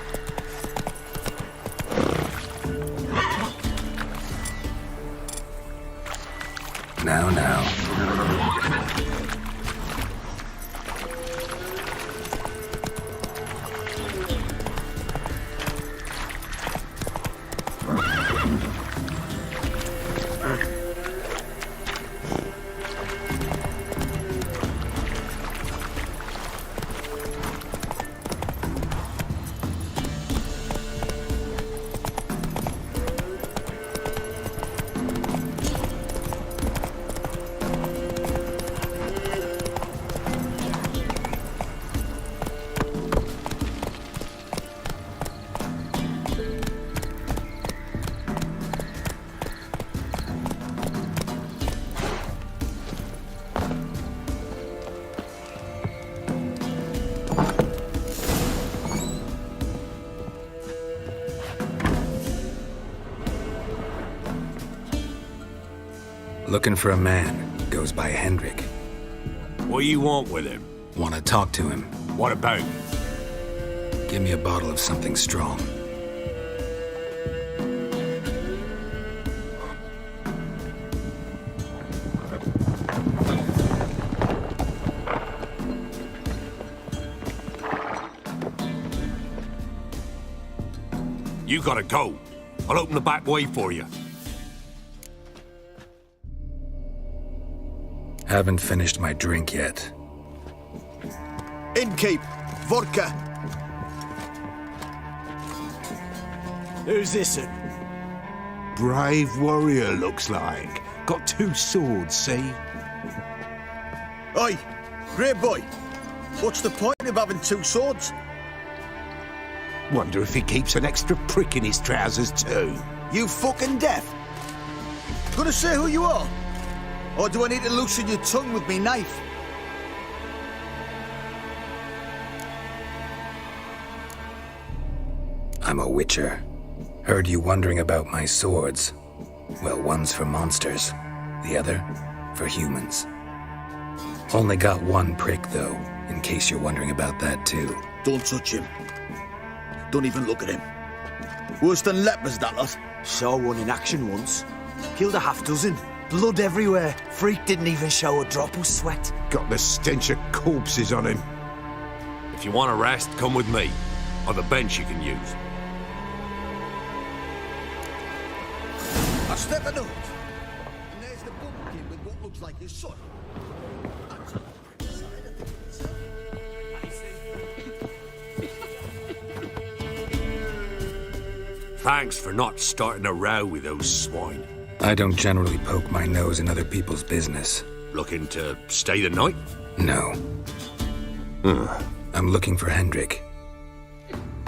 Now. Looking for a man. Goes by Hendrik. What do you want with him? Want to talk to him. What about? Give me a bottle of something strong. You gotta go. I'll open the back way for you. Haven't finished my drink yet. Innkeep, vodka. Who's this? Brave warrior, looks like. Got 2 swords, see? Oi, great boy. What's the point of having 2 swords? Wonder if he keeps an extra prick in his trousers too. You fucking deaf? Gonna say who you are? Or do I need to loosen your tongue with me knife? I'm a witcher. Heard you wondering about my swords. Well, one's for monsters, the other for humans. Only got 1 prick, though, in case you're wondering about that, too. Don't touch him. Don't even look at him. Worse than lepers, that lot. Saw one in action once. Killed a half-dozen. Blood everywhere. Freak didn't even show a drop of sweat. Got the stench of corpses on him. If you want a rest, come with me. On the bench you can use. A step of note. And there's the bumpkin with what looks like his son. Thanks for not starting a row with those swine. I don't generally poke my nose in other people's business. Looking to stay the night? No. I'm looking for Hendrik.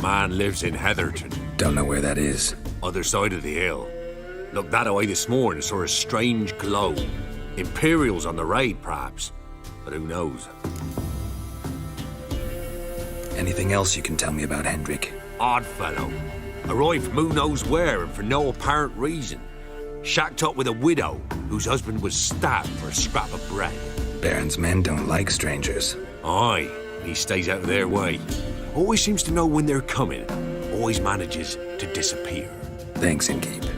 Man lives in Heatherton. Don't know where that is. Other side of the hill. Looked that away this morning, saw a strange glow. Imperials on the raid, perhaps. But who knows? Anything else you can tell me about Hendrik? Odd fellow. Arrived from who knows where and for no apparent reason. Shacked up with a widow whose husband was stabbed for a scrap of bread. Baron's men don't like strangers. Aye, he stays out of their way. Always seems to know when they're coming. Always manages to disappear. Thanks, Innkeep.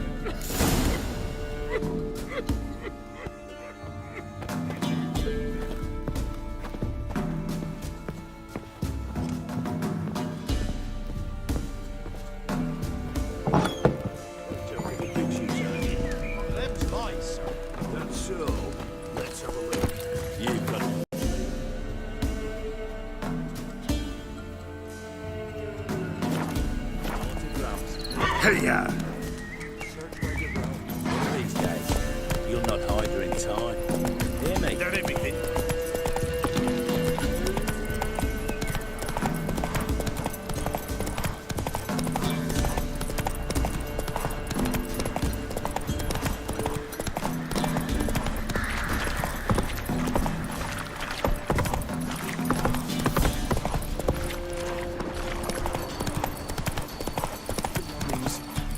Hey-ya! These days, you'll not hide her in time. Hear me? Done everything.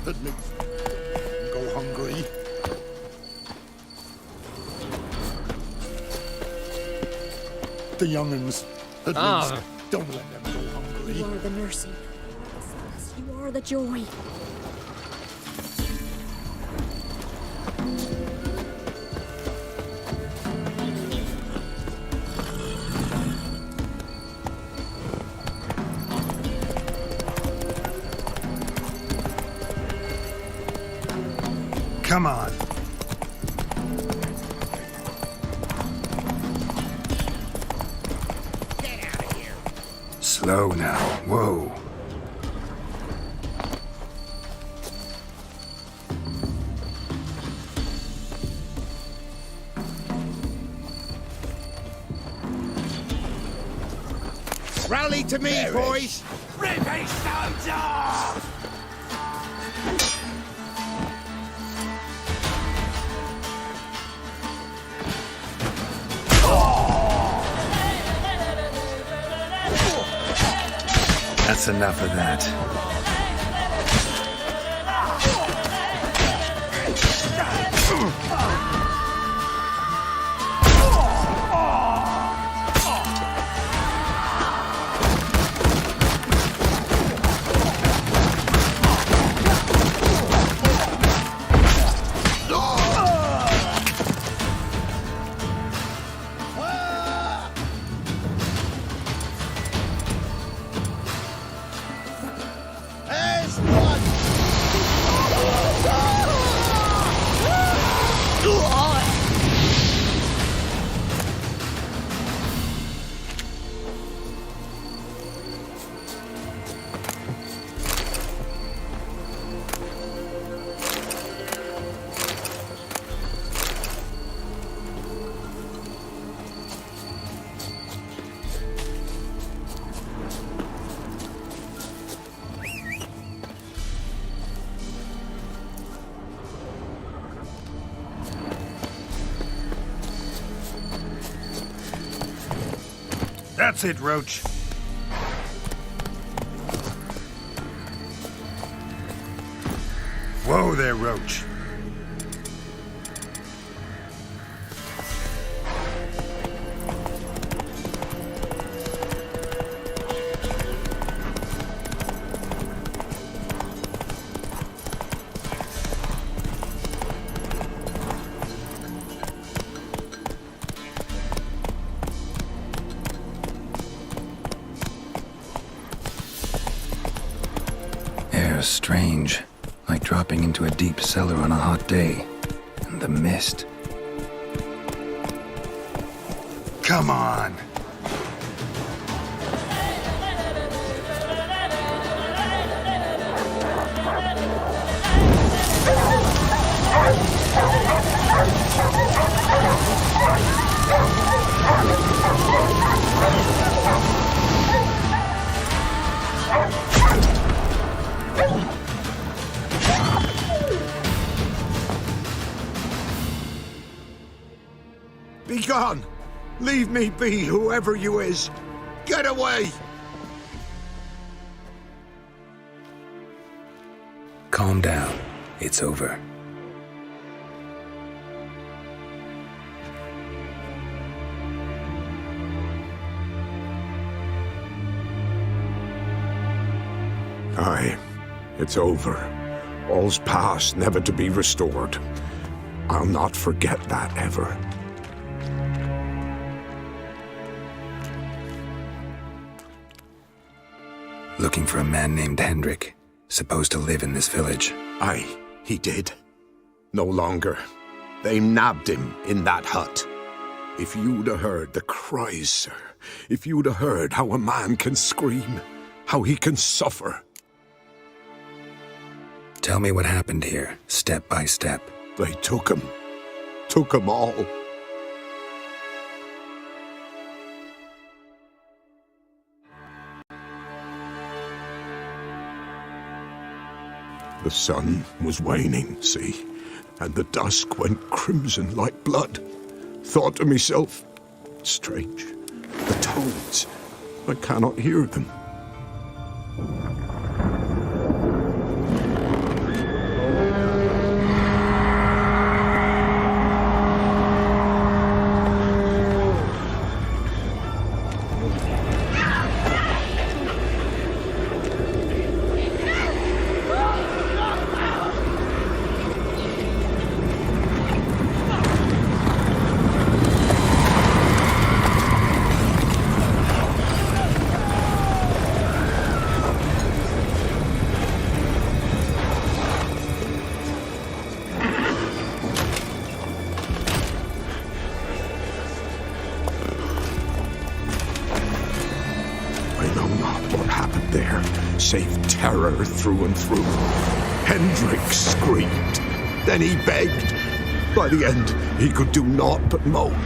At least go hungry. The young'uns. At least don't let them go hungry. You are the mercy. You are the joy. Come on. Slow now. Whoa. Rally to me, boys! Rip his stones off! That's enough of that. There's one! That's it, Roach. Whoa there, Roach. Air's strange, like dropping into a deep cellar on a hot day. And the mist. Come on. Be gone! Leave me be, whoever you is! Get away! Calm down. It's over. Aye, it's over. All's past, never to be restored. I'll not forget that ever. Looking for a man named Hendrik, supposed to live in this village. Aye, he did. No longer. They nabbed him in that hut. If you'd have heard the cries, sir, if you'd have heard how a man can scream, how he can suffer. Tell me what happened here, step by step. They took him all. The sun was waning, see, and the dusk went crimson like blood. Thought to myself, strange, the toads, I cannot hear them. Save terror through and through. Hendrik screamed. Then he begged. By the end, he could do naught but moan.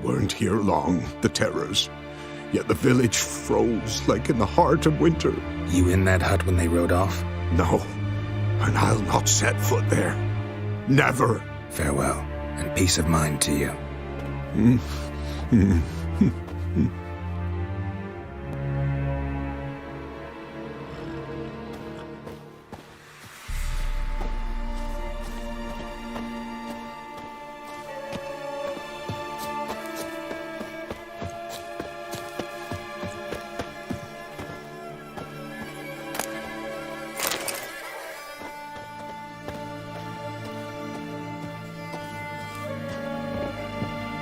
Weren't here long, the terrors. Yet the village froze like in the heart of winter. You in that hut when they rode off? No, and I'll not set foot there. Never. Farewell, and peace of mind to you.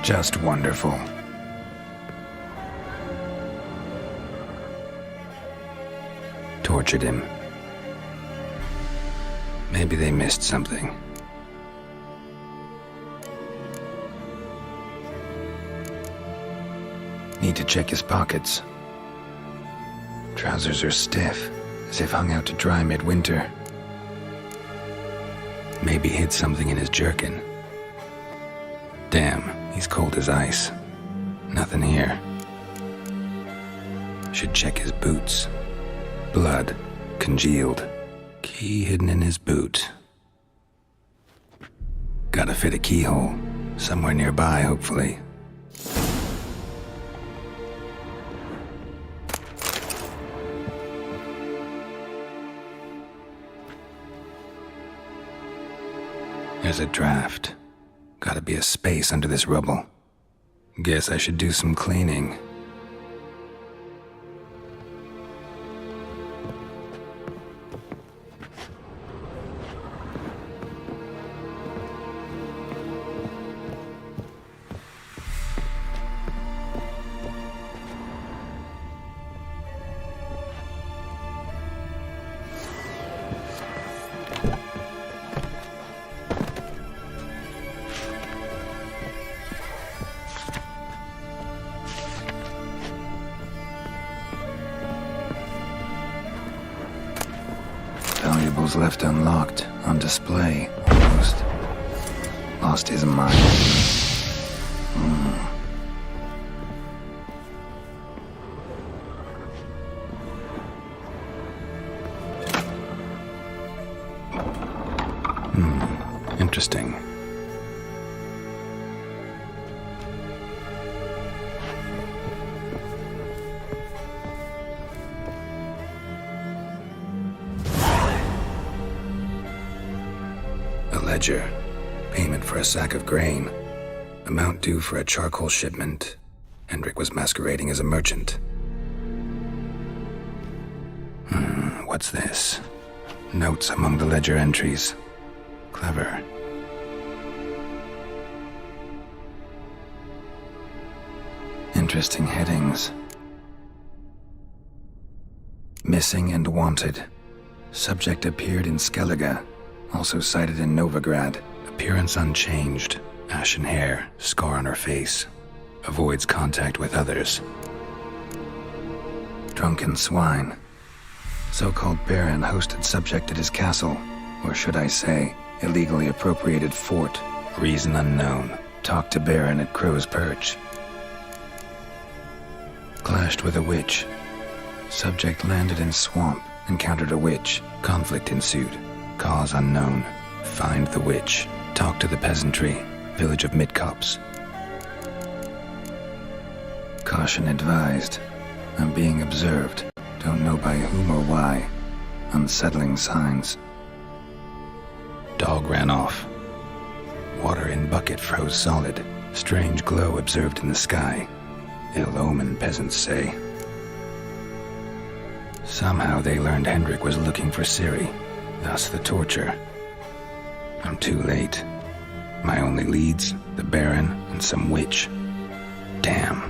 Just wonderful. tortured him. Maybe they missed something. Need to check his pockets. Trousers are stiff, as if hung out to dry midwinter. Maybe hid something in his jerkin. Damn, he's cold as ice. Nothing here. Should check his boots. Blood, congealed. Key hidden in his boot. Gotta fit a keyhole. Somewhere nearby, hopefully. There's a draft. Gotta be a space under this rubble. Guess I should do some cleaning. Valuables left unlocked, on display, almost. Lost his mind. Interesting. Ledger. Payment for a sack of grain. Amount due for a charcoal shipment. Hendrik was masquerading as a merchant. What's this? Notes among the ledger entries. Clever. Interesting headings. Missing and wanted. Subject appeared in Skellige. Also sighted in Novigrad. Appearance unchanged. Ashen hair, scar on her face. Avoids contact with others. Drunken swine. So-called Baron hosted subject at his castle. Or should I say, illegally appropriated fort. Reason unknown. Talked to Baron at Crow's Perch. Clashed with a witch. Subject landed in swamp. Encountered a witch. Conflict ensued. Cause unknown. Find the witch. Talk to the peasantry. Village of Midcops. Caution advised. I'm being observed. Don't know by whom or why. Unsettling signs. Dog ran off. Water in bucket froze solid. Strange glow observed in the sky. Ill omen, peasants say. Somehow they learned Hendrik was looking for Ciri. Thus the torture. I'm too late. My only leads, the Baron and some witch. Damn.